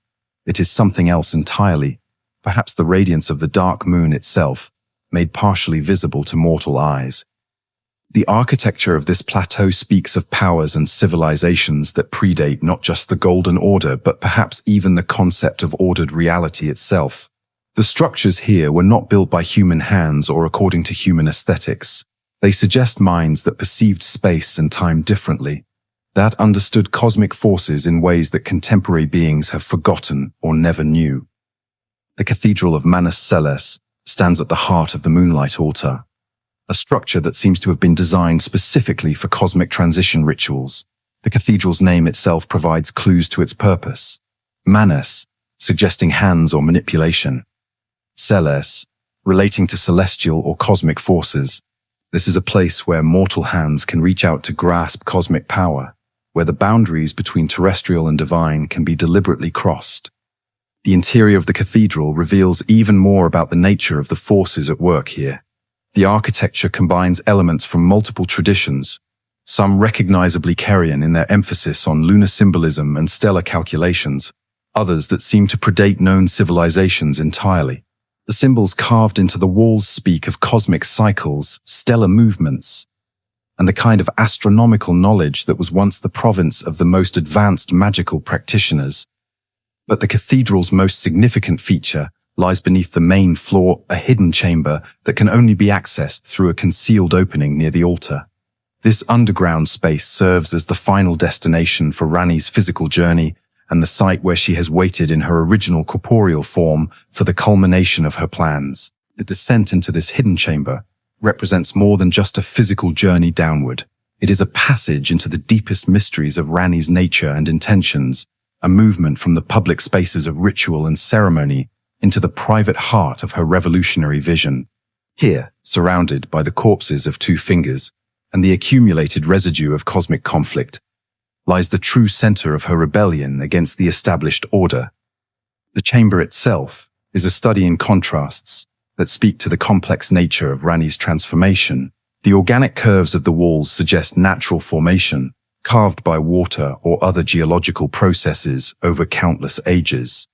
It is something else entirely, perhaps the radiance of the dark moon itself, made partially visible to mortal eyes. The architecture of this plateau speaks of powers and civilizations that predate not just the Golden Order, but perhaps even the concept of ordered reality itself. The structures here were not built by human hands or according to human aesthetics. They suggest minds that perceived space and time differently, that understood cosmic forces in ways that contemporary beings have forgotten or never knew. The Cathedral of Manus Celes stands at the heart of the Moonlight Altar, a structure that seems to have been designed specifically for cosmic transition rituals. The cathedral's name itself provides clues to its purpose. Manus, suggesting hands or manipulation. Celes, relating to celestial or cosmic forces. This is a place where mortal hands can reach out to grasp cosmic power, where the boundaries between terrestrial and divine can be deliberately crossed. The interior of the cathedral reveals even more about the nature of the forces at work here. The architecture combines elements from multiple traditions, some recognizably Carian in their emphasis on lunar symbolism and stellar calculations, others that seem to predate known civilizations entirely. The symbols carved into the walls speak of cosmic cycles, stellar movements, and the kind of astronomical knowledge that was once the province of the most advanced magical practitioners. But the cathedral's most significant feature lies beneath the main floor, a hidden chamber that can only be accessed through a concealed opening near the altar. This underground space serves as the final destination for Ranni's physical journey and the site where she has waited in her original corporeal form for the culmination of her plans. The descent into this hidden chamber represents more than just a physical journey downward. It is a passage into the deepest mysteries of Ranni's nature and intentions, a movement from the public spaces of ritual and ceremony into the private heart of her revolutionary vision. Here, surrounded by the corpses of two fingers and the accumulated residue of cosmic conflict, lies the true center of her rebellion against the established order. The chamber itself is a study in contrasts that speak to the complex nature of Ranni's transformation. The organic curves of the walls suggest natural formation, carved by water or other geological processes over countless ages.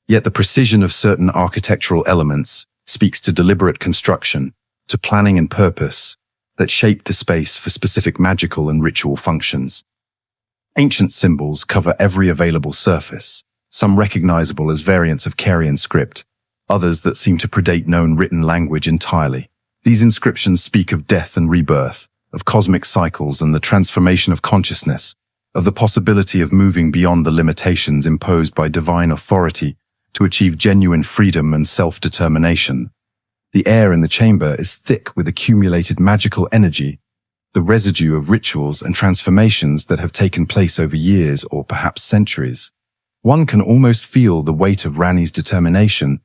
Yet the precision of certain architectural elements speaks to deliberate construction, to planning and purpose that shaped the space for specific magical and ritual functions. Ancient symbols cover every available surface, some recognizable as variants of Carian script, others that seem to predate known written language entirely. These inscriptions speak of death and rebirth, of cosmic cycles and the transformation of consciousness, of the possibility of moving beyond the limitations imposed by divine authority to achieve genuine freedom and self-determination. The air in the chamber is thick with accumulated magical energy, the residue of rituals and transformations that have taken place over years or perhaps centuries. One can almost feel the weight of Ranni's determination,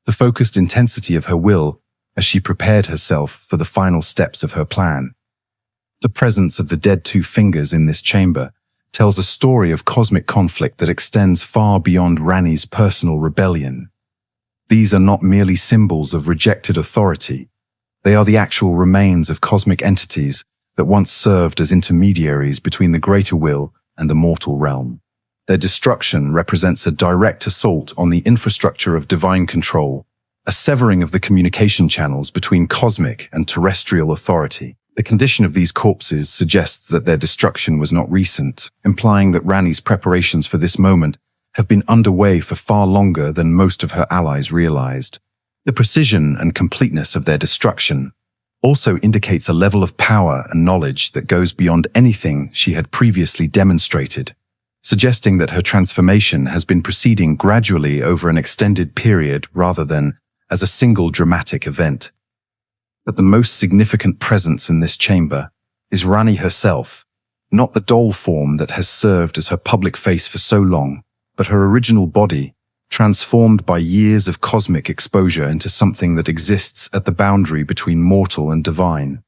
the focused intensity of her will as she prepared herself for the final steps of her plan. The presence of the dead two fingers in this chamber tells a story of cosmic conflict that extends far beyond Ranni's personal rebellion. These are not merely symbols of rejected authority. They are the actual remains of cosmic entities that once served as intermediaries between the greater will and the mortal realm. Their destruction represents a direct assault on the infrastructure of divine control, a severing of the communication channels between cosmic and terrestrial authority. The condition of these corpses suggests that their destruction was not recent, implying that Ranni's preparations for this moment have been underway for far longer than most of her allies realized. The precision and completeness of their destruction also indicates a level of power and knowledge that goes beyond anything she had previously demonstrated, suggesting that her transformation has been proceeding gradually over an extended period rather than as a single dramatic event. But the most significant presence in this chamber is Ranni herself, not the doll form that has served as her public face for so long, but her original body, transformed by years of cosmic exposure into something that exists at the boundary between mortal and divine.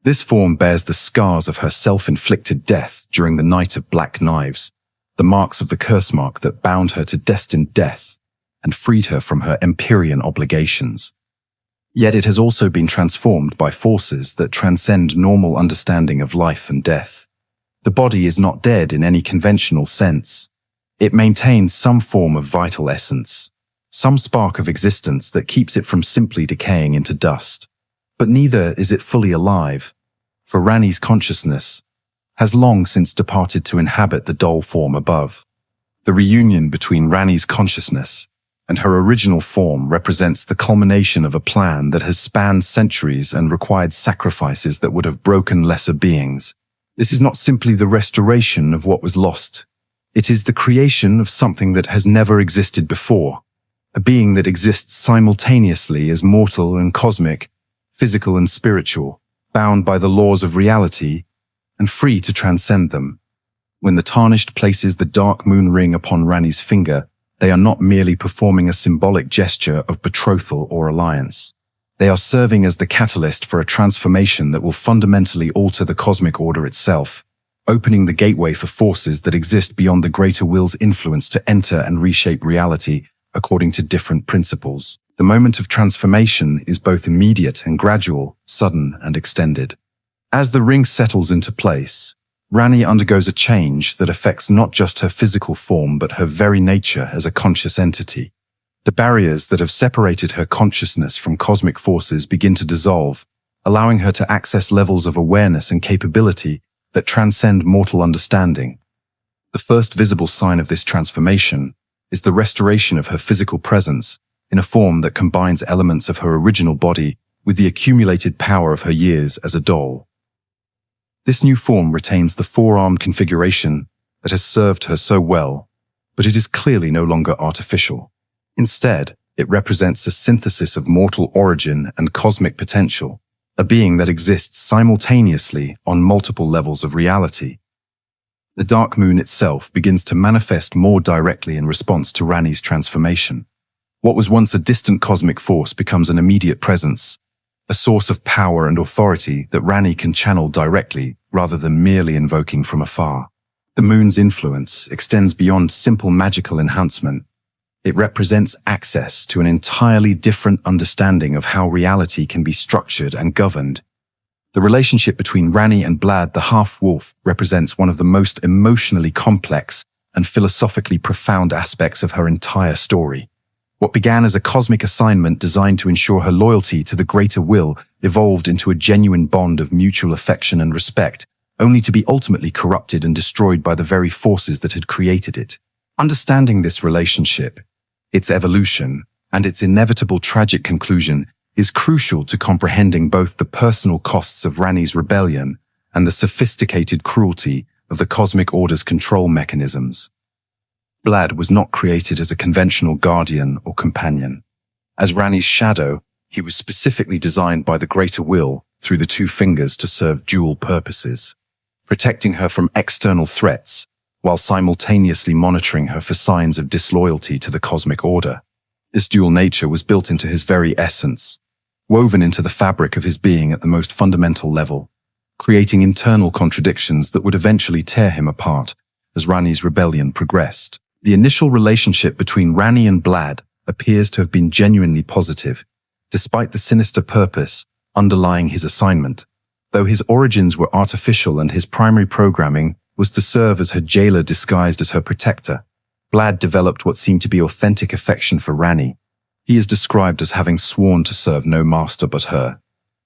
This form bears the scars of her self-inflicted death during the Night of Black Knives, the marks of the curse mark that bound her to destined death and freed her from her Empyrean obligations. Yet it has also been transformed by forces that transcend normal understanding of life and death. The body is not dead in any conventional sense. It maintains some form of vital essence, some spark of existence that keeps it from simply decaying into dust. But neither is it fully alive, for Ranni's consciousness has long since departed to inhabit the doll form above. The reunion between Ranni's consciousness and her original form represents the culmination of a plan that has spanned centuries and required sacrifices that would have broken lesser beings. This is not simply the restoration of what was lost. It is the creation of something that has never existed before, a being that exists simultaneously as mortal and cosmic, physical and spiritual, bound by the laws of reality and free to transcend them. When the Tarnished places the dark moon ring upon Ranni's finger, they are not merely performing a symbolic gesture of betrothal or alliance. They are serving as the catalyst for a transformation that will fundamentally alter the cosmic order itself, opening the gateway for forces that exist beyond the greater will's influence to enter and reshape reality according to different principles. The moment of transformation is both immediate and gradual, sudden and extended. As the ring settles into place, Ranni undergoes a change that affects not just her physical form but her very nature as a conscious entity. The barriers that have separated her consciousness from cosmic forces begin to dissolve, allowing her to access levels of awareness and capability that transcend mortal understanding. The first visible sign of this transformation is the restoration of her physical presence in a form that combines elements of her original body with the accumulated power of her years as a doll. This new form retains the four-armed configuration that has served her so well, but it is clearly no longer artificial. Instead, it represents a synthesis of mortal origin and cosmic potential, a being that exists simultaneously on multiple levels of reality. The dark moon itself begins to manifest more directly in response to Ranni's transformation. What was once a distant cosmic force becomes an immediate presence, a source of power and authority that Ranni can channel directly rather than merely invoking from afar. The moon's influence extends beyond simple magical enhancement. It represents access to an entirely different understanding of how reality can be structured and governed. The relationship between Ranni and Blaidd the half-wolf represents one of the most emotionally complex and philosophically profound aspects of her entire story. What began as a cosmic assignment designed to ensure her loyalty to the greater will evolved into a genuine bond of mutual affection and respect, only to be ultimately corrupted and destroyed by the very forces that had created it. Understanding this relationship, its evolution, and its inevitable tragic conclusion is crucial to comprehending both the personal costs of Ranni's rebellion and the sophisticated cruelty of the cosmic order's control mechanisms. Blaidd was not created as a conventional guardian or companion. As Ranni's shadow, he was specifically designed by the greater will through the two fingers to serve dual purposes, protecting her from external threats while simultaneously monitoring her for signs of disloyalty to the cosmic order. This dual nature was built into his very essence, woven into the fabric of his being at the most fundamental level, creating internal contradictions that would eventually tear him apart as Ranni's rebellion progressed. The initial relationship between Ranni and Blaidd appears to have been genuinely positive, despite the sinister purpose underlying his assignment. Though his origins were artificial and his primary programming was to serve as her jailer disguised as her protector, Blaidd developed what seemed to be authentic affection for Ranni. He is described as having sworn to serve no master but her,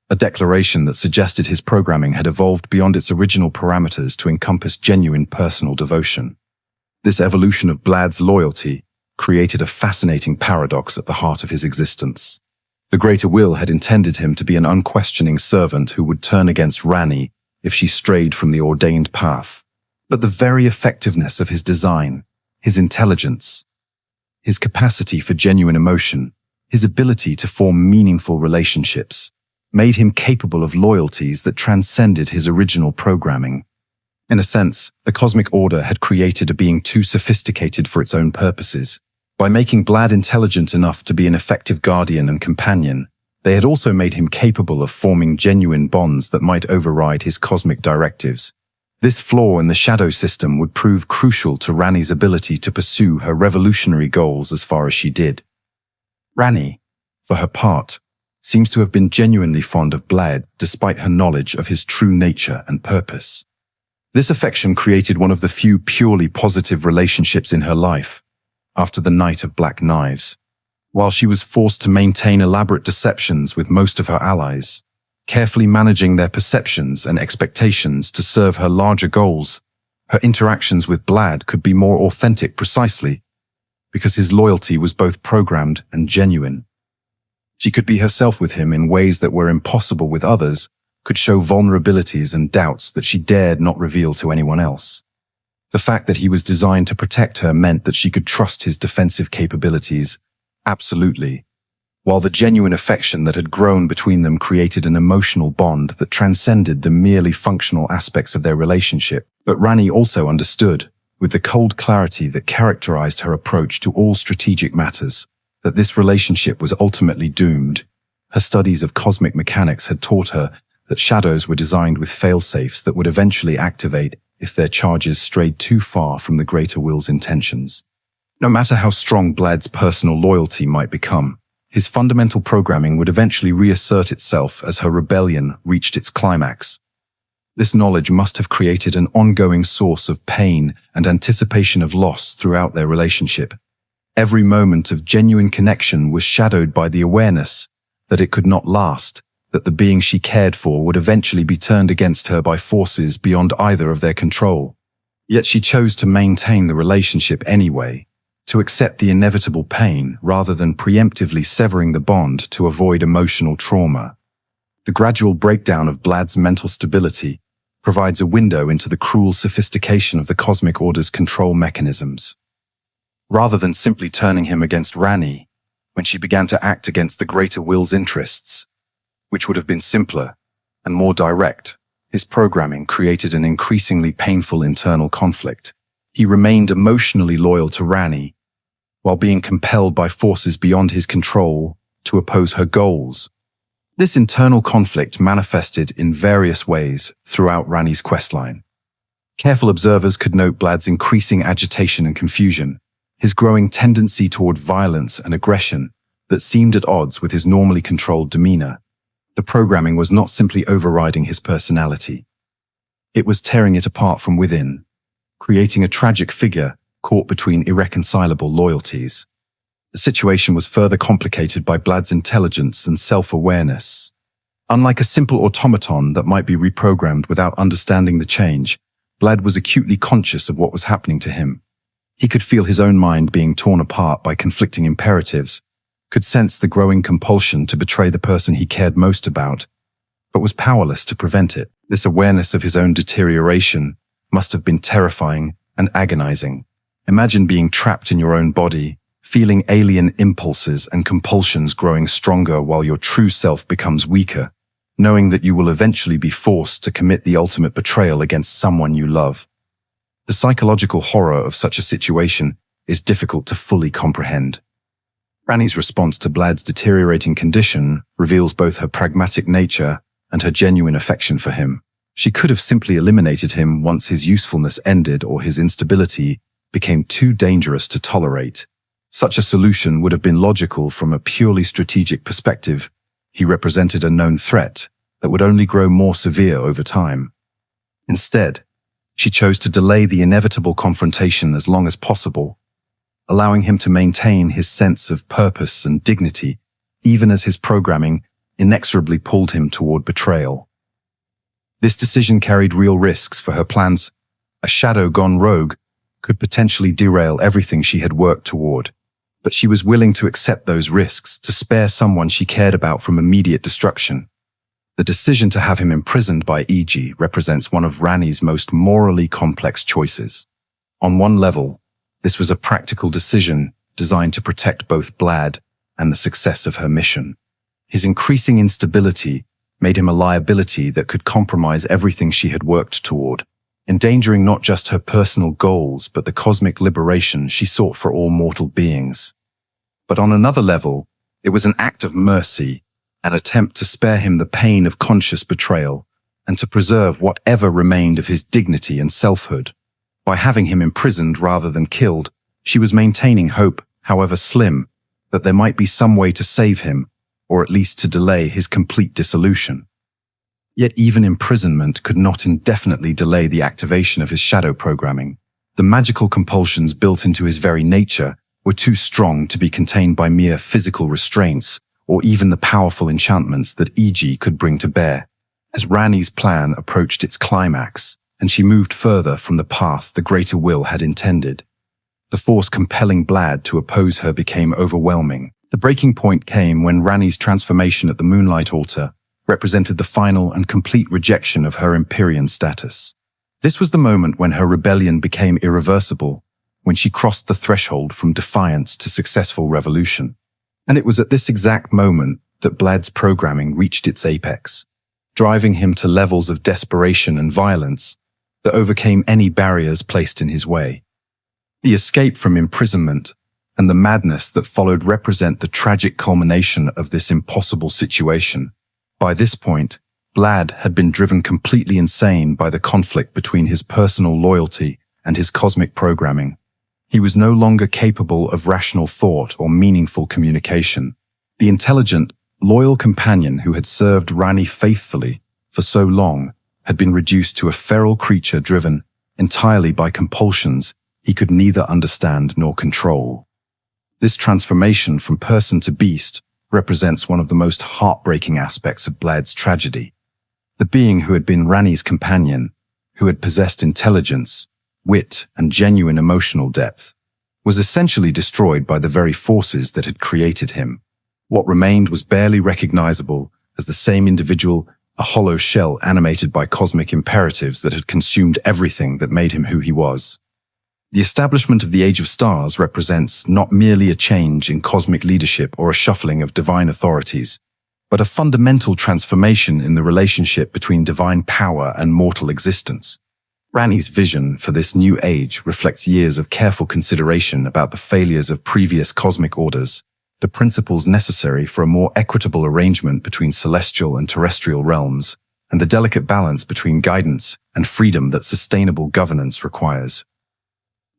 a declaration that suggested his programming had evolved beyond its original parameters to encompass genuine personal devotion. This evolution of Blaidd's loyalty created a fascinating paradox at the heart of his existence. The greater will had intended him to be an unquestioning servant who would turn against Ranni if she strayed from the ordained path. But the very effectiveness of his design, his intelligence, his capacity for genuine emotion, his ability to form meaningful relationships, made him capable of loyalties that transcended his original programming. In a sense, the cosmic order had created a being too sophisticated for its own purposes. By making Blaidd intelligent enough to be an effective guardian and companion, They had also made him capable of forming genuine bonds that might override his cosmic directives. This flaw in the shadow system would prove crucial to Ranni's ability to pursue her revolutionary goals as far as she did. Ranni, for her part, seems to have been genuinely fond of Blaidd despite her knowledge of his true nature and purpose. This affection created one of the few purely positive relationships in her life after the Night of Black Knives. While she was forced to maintain elaborate deceptions with most of her allies, carefully managing their perceptions and expectations to serve her larger goals, her interactions with Blaidd could be more authentic precisely because his loyalty was both programmed and genuine. She could be herself with him in ways that were impossible with others, could show vulnerabilities and doubts that she dared not reveal to anyone else. The fact that he was designed to protect her meant that she could trust his defensive capabilities. Absolutely. While the genuine affection that had grown between them created an emotional bond that transcended the merely functional aspects of their relationship. But Ranni also understood, with the cold clarity that characterized her approach to all strategic matters, that this relationship was ultimately doomed. Her studies of cosmic mechanics had taught her that shadows were designed with fail-safes that would eventually activate if their charges strayed too far from the greater will's intentions. No matter how strong Blaidd's personal loyalty might become, his fundamental programming would eventually reassert itself as her rebellion reached its climax. This knowledge must have created an ongoing source of pain and anticipation of loss throughout their relationship. Every moment of genuine connection was shadowed by the awareness that it could not last, that the being she cared for would eventually be turned against her by forces beyond either of their control. Yet she chose to maintain the relationship anyway, to accept the inevitable pain rather than preemptively severing the bond to avoid emotional trauma. The gradual breakdown of Blaidd's mental stability provides a window into the cruel sophistication of the cosmic order's control mechanisms. Rather than simply turning him against Ranni, when she began to act against the greater will's interests, which would have been simpler and more direct, his programming created an increasingly painful internal conflict. He remained emotionally loyal to Ranni, while being compelled by forces beyond his control to oppose her goals. This internal conflict manifested in various ways throughout Ranni's questline. Careful observers could note Blaidd's increasing agitation and confusion, his growing tendency toward violence and aggression that seemed at odds with his normally controlled demeanor. The programming was not simply overriding his personality. It was tearing it apart from within, creating a tragic figure caught between irreconcilable loyalties. The situation was further complicated by Blaidd's intelligence and self-awareness. Unlike a simple automaton that might be reprogrammed without understanding the change, Blaidd was acutely conscious of what was happening to him. He could feel his own mind being torn apart by conflicting imperatives, could sense the growing compulsion to betray the person he cared most about, but was powerless to prevent it. This awareness of his own deterioration must have been terrifying and agonizing. Imagine being trapped in your own body, feeling alien impulses and compulsions growing stronger while your true self becomes weaker, knowing that you will eventually be forced to commit the ultimate betrayal against someone you love. The psychological horror of such a situation is difficult to fully comprehend. Ranni's response to Blaidd's deteriorating condition reveals both her pragmatic nature and her genuine affection for him. She could have simply eliminated him once his usefulness ended or his instability became too dangerous to tolerate. Such a solution would have been logical from a purely strategic perspective. He represented a known threat that would only grow more severe over time. Instead, she chose to delay the inevitable confrontation as long as possible, allowing him to maintain his sense of purpose and dignity, even as his programming inexorably pulled him toward betrayal. This decision carried real risks for her plans. A shadow gone rogue could potentially derail everything she had worked toward, but she was willing to accept those risks to spare someone she cared about from immediate destruction. The decision to have him imprisoned by E.G. represents one of Ranni's most morally complex choices. On one level, this was a practical decision designed to protect both Blaidd and the success of her mission. His increasing instability made him a liability that could compromise everything she had worked toward, endangering not just her personal goals but the cosmic liberation she sought for all mortal beings. But on another level, it was an act of mercy, an attempt to spare him the pain of conscious betrayal and to preserve whatever remained of his dignity and selfhood. By having him imprisoned rather than killed, she was maintaining hope, however slim, that there might be some way to save him, or at least to delay his complete dissolution. Yet even imprisonment could not indefinitely delay the activation of his shadow programming. The magical compulsions built into his very nature were too strong to be contained by mere physical restraints or even the powerful enchantments that E.G. could bring to bear. As Ranni's plan approached its climax, and she moved further from the path the greater will had intended, the force compelling Blaidd to oppose her became overwhelming. The breaking point came when Ranni's transformation at the Moonlight Altar represented the final and complete rejection of her Empyrean status. This was the moment when her rebellion became irreversible, when she crossed the threshold from defiance to successful revolution. And it was at this exact moment that Blaidd's programming reached its apex, driving him to levels of desperation and violence that overcame any barriers placed in his way. The escape from imprisonment and the madness that followed represent the tragic culmination of this impossible situation. By this point, Blaidd had been driven completely insane by the conflict between his personal loyalty and his cosmic programming. He was no longer capable of rational thought or meaningful communication. The intelligent, loyal companion who had served Ranni faithfully for so long had been reduced to a feral creature driven entirely by compulsions he could neither understand nor control. This transformation from person to beast represents one of the most heartbreaking aspects of Blaidd's tragedy. The being who had been Ranni's companion, who had possessed intelligence, wit, and genuine emotional depth, was essentially destroyed by the very forces that had created him. What remained was barely recognizable as the same individual, a hollow shell animated by cosmic imperatives that had consumed everything that made him who he was. The establishment of the Age of Stars represents not merely a change in cosmic leadership or a shuffling of divine authorities, but a fundamental transformation in the relationship between divine power and mortal existence. Ranni's vision for this new age reflects years of careful consideration about the failures of previous cosmic orders, the principles necessary for a more equitable arrangement between celestial and terrestrial realms, and the delicate balance between guidance and freedom that sustainable governance requires.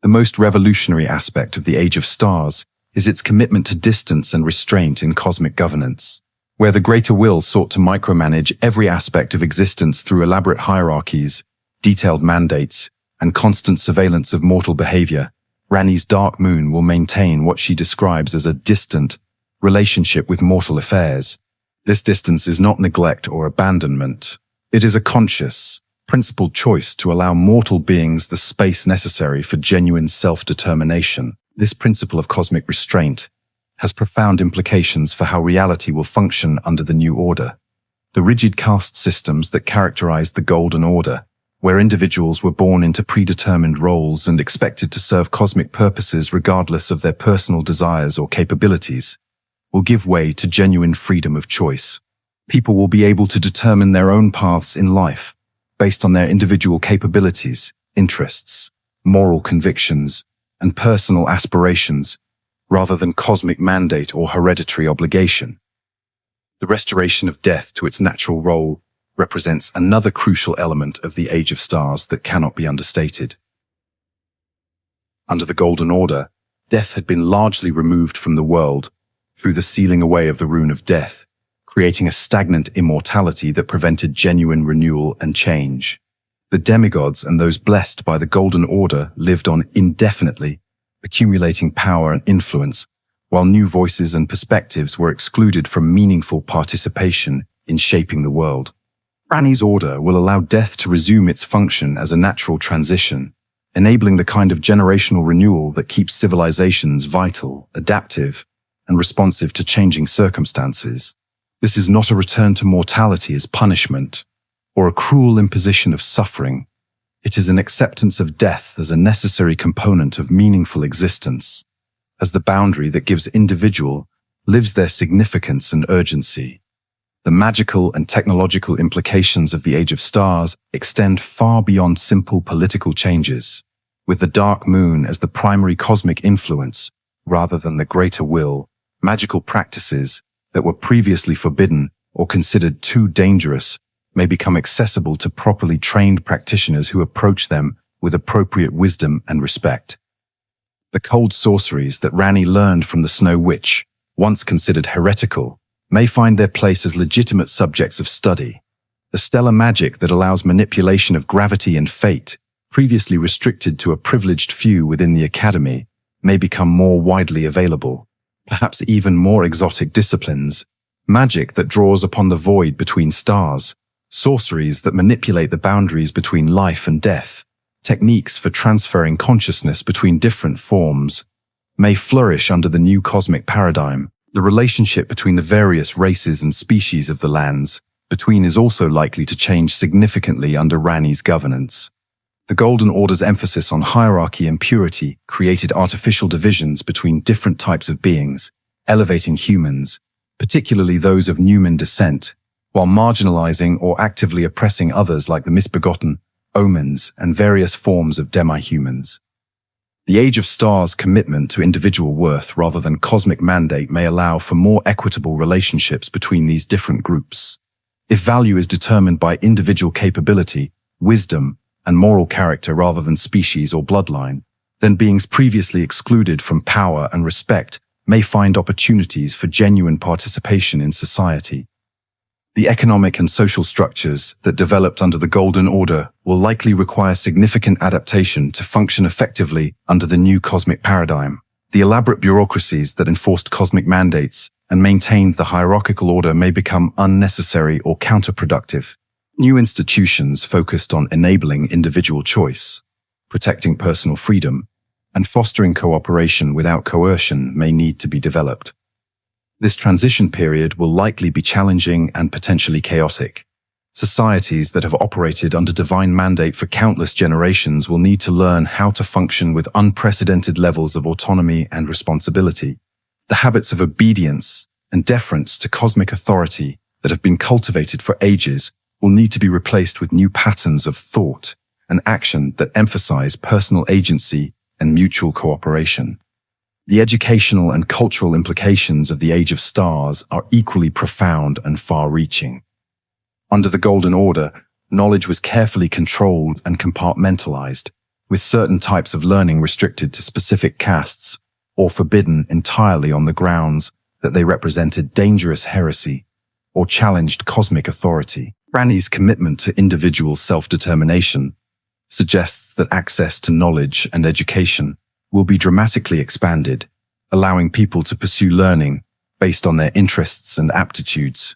The most revolutionary aspect of the Age of Stars is its commitment to distance and restraint in cosmic governance. Where the greater will sought to micromanage every aspect of existence through elaborate hierarchies, detailed mandates, and constant surveillance of mortal behavior, Ranni's Dark Moon will maintain what she describes as a distant relationship with mortal affairs. This distance is not neglect or abandonment. It is a conscious, principled choice to allow mortal beings the space necessary for genuine self-determination. This principle of cosmic restraint has profound implications for how reality will function under the new order. The rigid caste systems that characterized the Golden Order, where individuals were born into predetermined roles and expected to serve cosmic purposes regardless of their personal desires or capabilities, will give way to genuine freedom of choice. People will be able to determine their own paths in life based on their individual capabilities, interests, moral convictions, and personal aspirations, rather than cosmic mandate or hereditary obligation. The restoration of death to its natural role represents another crucial element of the Age of Stars that cannot be understated. Under the Golden Order, death had been largely removed from the world through the sealing away of the Rune of Death, creating a stagnant immortality that prevented genuine renewal and change. The demigods and those blessed by the Golden Order lived on indefinitely, accumulating power and influence, while new voices and perspectives were excluded from meaningful participation in shaping the world. Ranni's order will allow death to resume its function as a natural transition, enabling the kind of generational renewal that keeps civilizations vital, adaptive, and responsive to changing circumstances. This is not a return to mortality as punishment, or a cruel imposition of suffering. It is an acceptance of death as a necessary component of meaningful existence, as the boundary that gives individual lives their significance and urgency. The magical and technological implications of the Age of Stars extend far beyond simple political changes, with the Dark Moon as the primary cosmic influence rather than the greater will. Magical practices, that were previously forbidden or considered too dangerous may become accessible to properly trained practitioners who approach them with appropriate wisdom and respect. The cold sorceries that Ranni learned from the Snow Witch, once considered heretical, may find their place as legitimate subjects of study. The stellar magic that allows manipulation of gravity and fate, previously restricted to a privileged few within the academy, may become more widely available. Perhaps even more exotic disciplines, magic that draws upon the void between stars, sorceries that manipulate the boundaries between life and death, techniques for transferring consciousness between different forms, may flourish under the new cosmic paradigm. The relationship between the various races and species of the lands between is also likely to change significantly under Ranni's governance. The Golden Order's emphasis on hierarchy and purity created artificial divisions between different types of beings, elevating humans, particularly those of Numen descent, while marginalizing or actively oppressing others like the misbegotten, omens, and various forms of demi-humans. The Age of Stars' commitment to individual worth rather than cosmic mandate may allow for more equitable relationships between these different groups. If value is determined by individual capability, wisdom, and moral character rather than species or bloodline, then beings previously excluded from power and respect may find opportunities for genuine participation in society. The economic and social structures that developed under the Golden Order will likely require significant adaptation to function effectively under the new cosmic paradigm. The elaborate bureaucracies that enforced cosmic mandates and maintained the hierarchical order may become unnecessary or counterproductive. New institutions focused on enabling individual choice, protecting personal freedom, and fostering cooperation without coercion may need to be developed. This transition period will likely be challenging and potentially chaotic. Societies that have operated under divine mandate for countless generations will need to learn how to function with unprecedented levels of autonomy and responsibility. The habits of obedience and deference to cosmic authority that have been cultivated for ages will need to be replaced with new patterns of thought and action that emphasize personal agency and mutual cooperation. The educational and cultural implications of the Age of Stars are equally profound and far-reaching. Under the Golden Order, knowledge was carefully controlled and compartmentalized, with certain types of learning restricted to specific castes or forbidden entirely on the grounds that they represented dangerous heresy or challenged cosmic authority. Ranni's commitment to individual self-determination suggests that access to knowledge and education will be dramatically expanded, allowing people to pursue learning based on their interests and aptitudes,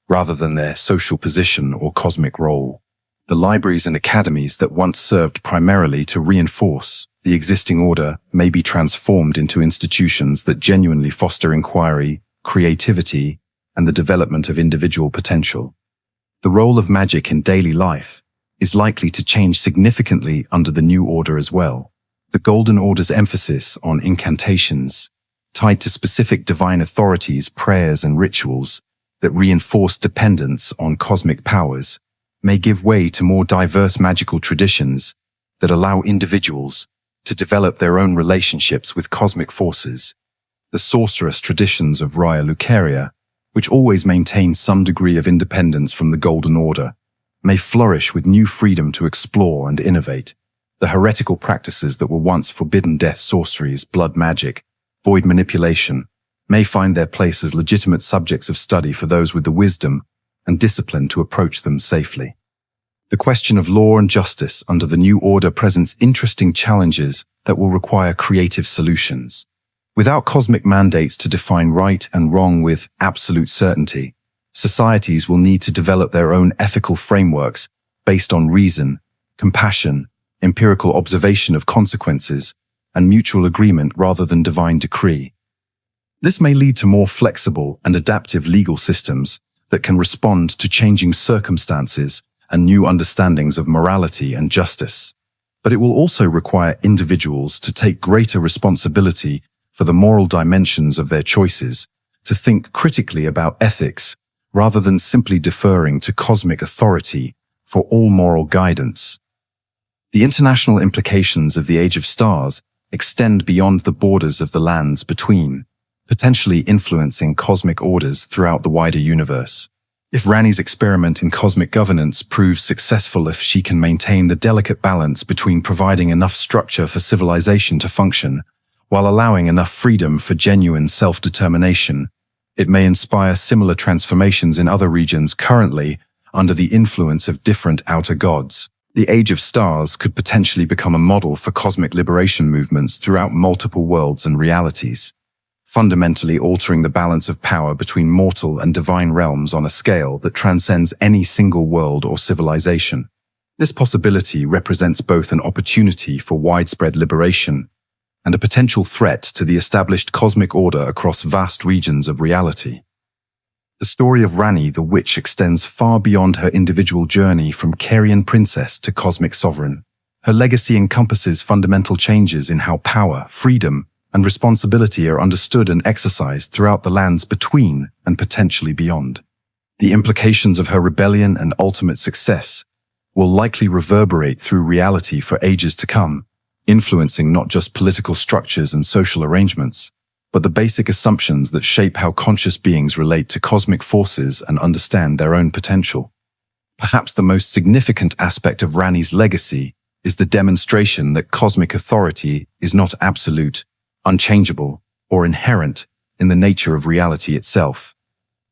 rather than their social position or cosmic role. The libraries and academies that once served primarily to reinforce the existing order may be transformed into institutions that genuinely foster inquiry, creativity, and the development of individual potential. The role of magic in daily life is likely to change significantly under the new order as well. The Golden Order's emphasis on incantations, tied to specific divine authorities, prayers, and rituals that reinforce dependence on cosmic powers, may give way to more diverse magical traditions that allow individuals to develop their own relationships with cosmic forces. The sorcerous traditions of Raya Lucaria, which always maintained some degree of independence from the Golden Order, may flourish with new freedom to explore and innovate. The heretical practices that were once forbidden, death sorceries, blood magic, void manipulation, may find their place as legitimate subjects of study for those with the wisdom and discipline to approach them safely. The question of law and justice under the new order presents interesting challenges that will require creative solutions. Without cosmic mandates to define right and wrong with absolute certainty, societies will need to develop their own ethical frameworks based on reason, compassion, empirical observation of consequences, and mutual agreement rather than divine decree. This may lead to more flexible and adaptive legal systems that can respond to changing circumstances and new understandings of morality and justice. But it will also require individuals to take greater responsibility for the moral dimensions of their choices, to think critically about ethics rather than simply deferring to cosmic authority for all moral guidance. The international implications of the Age of Stars extend beyond the borders of the lands between. potentially influencing cosmic orders throughout the wider universe. If Ranni's experiment in cosmic governance proves successful, if she can maintain the delicate balance between providing enough structure for civilization to function, while allowing enough freedom for genuine self-determination, it may inspire similar transformations in other regions currently under the influence of different outer gods. The Age of Stars could potentially become a model for cosmic liberation movements throughout multiple worlds and realities, fundamentally altering the balance of power between mortal and divine realms on a scale that transcends any single world or civilization. This possibility represents both an opportunity for widespread liberation and a potential threat to the established cosmic order across vast regions of reality. The story of Ranni the Witch extends far beyond her individual journey from Carian princess to cosmic sovereign. Her legacy encompasses fundamental changes in how power, freedom, and responsibility are understood and exercised throughout the lands between and potentially beyond. The implications of her rebellion and ultimate success will likely reverberate through reality for ages to come, influencing not just political structures and social arrangements, but the basic assumptions that shape how conscious beings relate to cosmic forces and understand their own potential. Perhaps the most significant aspect of Ranni's legacy is the demonstration that cosmic authority is not absolute, unchangeable, or inherent in the nature of reality itself.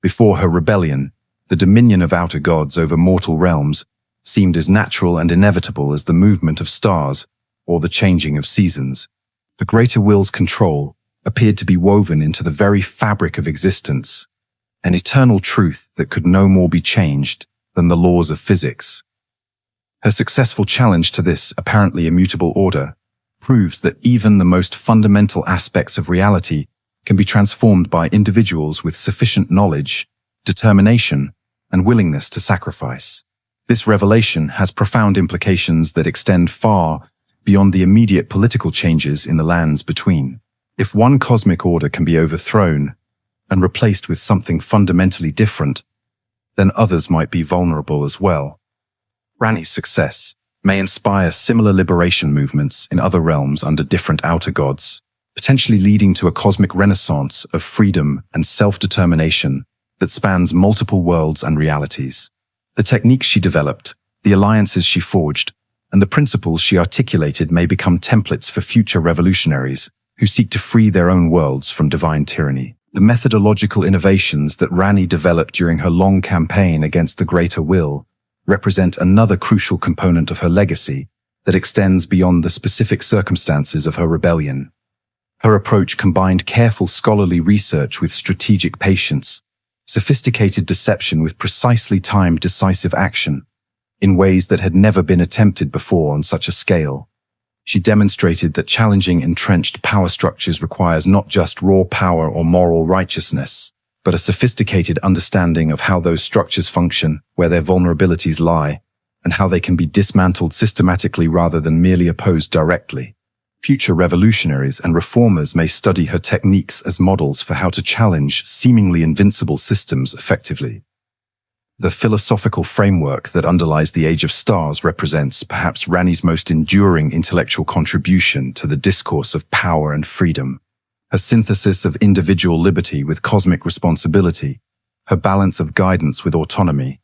Before her rebellion, the dominion of outer gods over mortal realms seemed as natural and inevitable as the movement of stars or the changing of seasons. The greater will's control appeared to be woven into the very fabric of existence, an eternal truth that could no more be changed than the laws of physics. Her successful challenge to this apparently immutable order proves that even the most fundamental aspects of reality can be transformed by individuals with sufficient knowledge, determination, and willingness to sacrifice. This revelation has profound implications that extend far beyond the immediate political changes in the lands between. If one cosmic order can be overthrown and replaced with something fundamentally different, then others might be vulnerable as well. Ranni's success may inspire similar liberation movements in other realms under different outer gods, potentially leading to a cosmic renaissance of freedom and self-determination that spans multiple worlds and realities. The techniques she developed, the alliances she forged, and the principles she articulated may become templates for future revolutionaries who seek to free their own worlds from divine tyranny. The methodological innovations that Ranni developed during her long campaign against the greater will represent another crucial component of her legacy that extends beyond the specific circumstances of her rebellion. Her approach combined careful scholarly research with strategic patience, sophisticated deception with precisely timed decisive action, in ways that had never been attempted before on such a scale. She demonstrated that challenging entrenched power structures requires not just raw power or moral righteousness, but a sophisticated understanding of how those structures function, where their vulnerabilities lie, and how they can be dismantled systematically rather than merely opposed directly. Future revolutionaries and reformers may study her techniques as models for how to challenge seemingly invincible systems effectively. The philosophical framework that underlies the Age of Stars represents perhaps Ranni's most enduring intellectual contribution to the discourse of power and freedom. Her synthesis of individual liberty with cosmic responsibility, her balance of guidance with autonomy,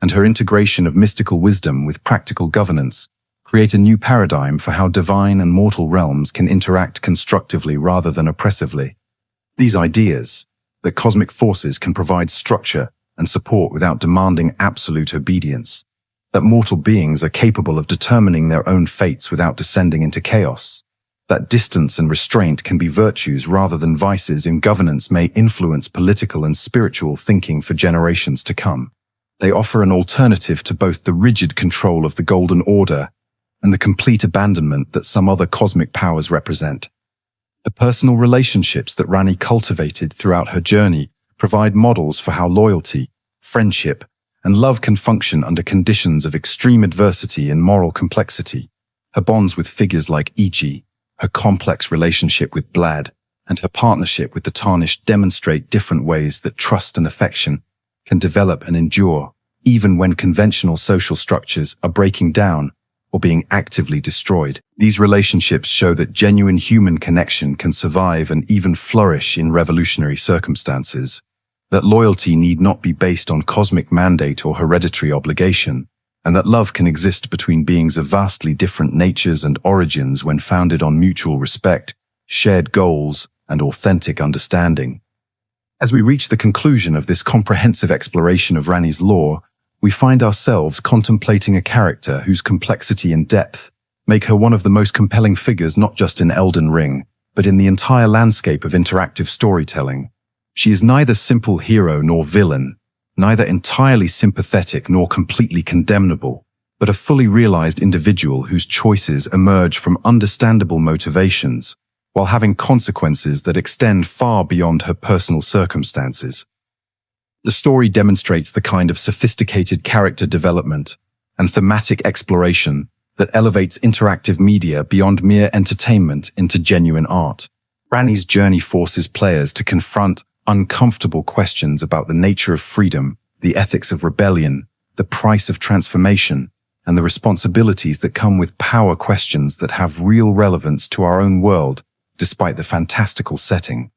and her integration of mystical wisdom with practical governance create a new paradigm for how divine and mortal realms can interact constructively rather than oppressively. These ideas, that cosmic forces can provide structure and support without demanding absolute obedience, that mortal beings are capable of determining their own fates without descending into chaos, that distance and restraint can be virtues rather than vices in governance may influence political and spiritual thinking for generations to come. They offer an alternative to both the rigid control of the Golden Order and the complete abandonment that some other cosmic powers represent. The personal relationships that Ranni cultivated throughout her journey provide models for how loyalty, friendship, and love can function under conditions of extreme adversity and moral complexity. Her bonds with figures like Ichi, her complex relationship with Blaidd, and her partnership with the Tarnished demonstrate different ways that trust and affection can develop and endure, even when conventional social structures are breaking down or being actively destroyed. These relationships show that genuine human connection can survive and even flourish in revolutionary circumstances, that loyalty need not be based on cosmic mandate or hereditary obligation, and that love can exist between beings of vastly different natures and origins when founded on mutual respect, shared goals, and authentic understanding. As we reach the conclusion of this comprehensive exploration of Ranni's lore, we find ourselves contemplating a character whose complexity and depth make her one of the most compelling figures not just in Elden Ring, but in the entire landscape of interactive storytelling. She is neither simple hero nor villain, neither entirely sympathetic nor completely condemnable, but a fully realized individual whose choices emerge from understandable motivations, while having consequences that extend far beyond her personal circumstances. The story demonstrates the kind of sophisticated character development and thematic exploration that elevates interactive media beyond mere entertainment into genuine art. Ranni's journey forces players to confront uncomfortable questions about the nature of freedom, the ethics of rebellion, the price of transformation, and the responsibilities that come with power, questions that have real relevance to our own world, despite the fantastical setting.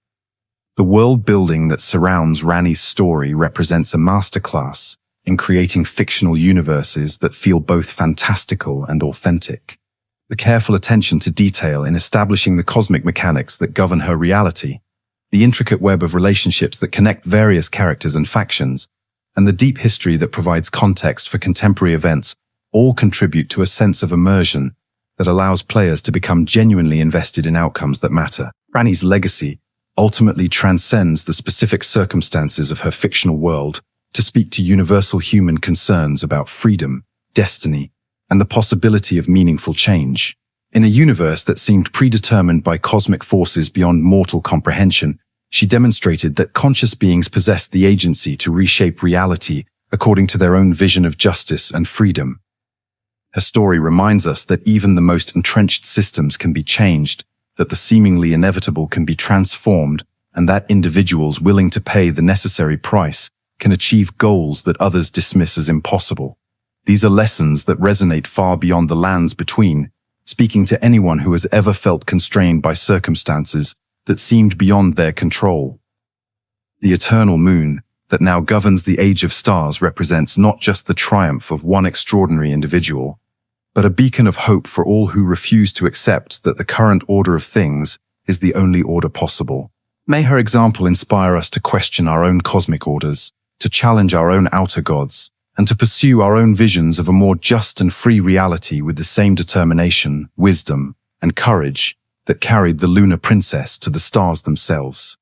The world building that surrounds Ranni's story represents a masterclass in creating fictional universes that feel both fantastical and authentic. The careful attention to detail in establishing the cosmic mechanics that govern her reality, the intricate web of relationships that connect various characters and factions, and the deep history that provides context for contemporary events all contribute to a sense of immersion that allows players to become genuinely invested in outcomes that matter. Ranni's legacy ultimately transcends the specific circumstances of her fictional world to speak to universal human concerns about freedom, destiny, and the possibility of meaningful change. In a universe that seemed predetermined by cosmic forces beyond mortal comprehension, she demonstrated that conscious beings possessed the agency to reshape reality according to their own vision of justice and freedom. Her story reminds us that even the most entrenched systems can be changed, that the seemingly inevitable can be transformed, and that individuals willing to pay the necessary price can achieve goals that others dismiss as impossible. These are lessons that resonate far beyond the lands between, speaking to anyone who has ever felt constrained by circumstances that seemed beyond their control. The eternal moon that now governs the age of stars represents not just the triumph of one extraordinary individual, but a beacon of hope for all who refuse to accept that the current order of things is the only order possible. May her example inspire us to question our own cosmic orders, to challenge our own outer gods, and to pursue our own visions of a more just and free reality with the same determination, wisdom, and courage that carried the lunar princess to the stars themselves.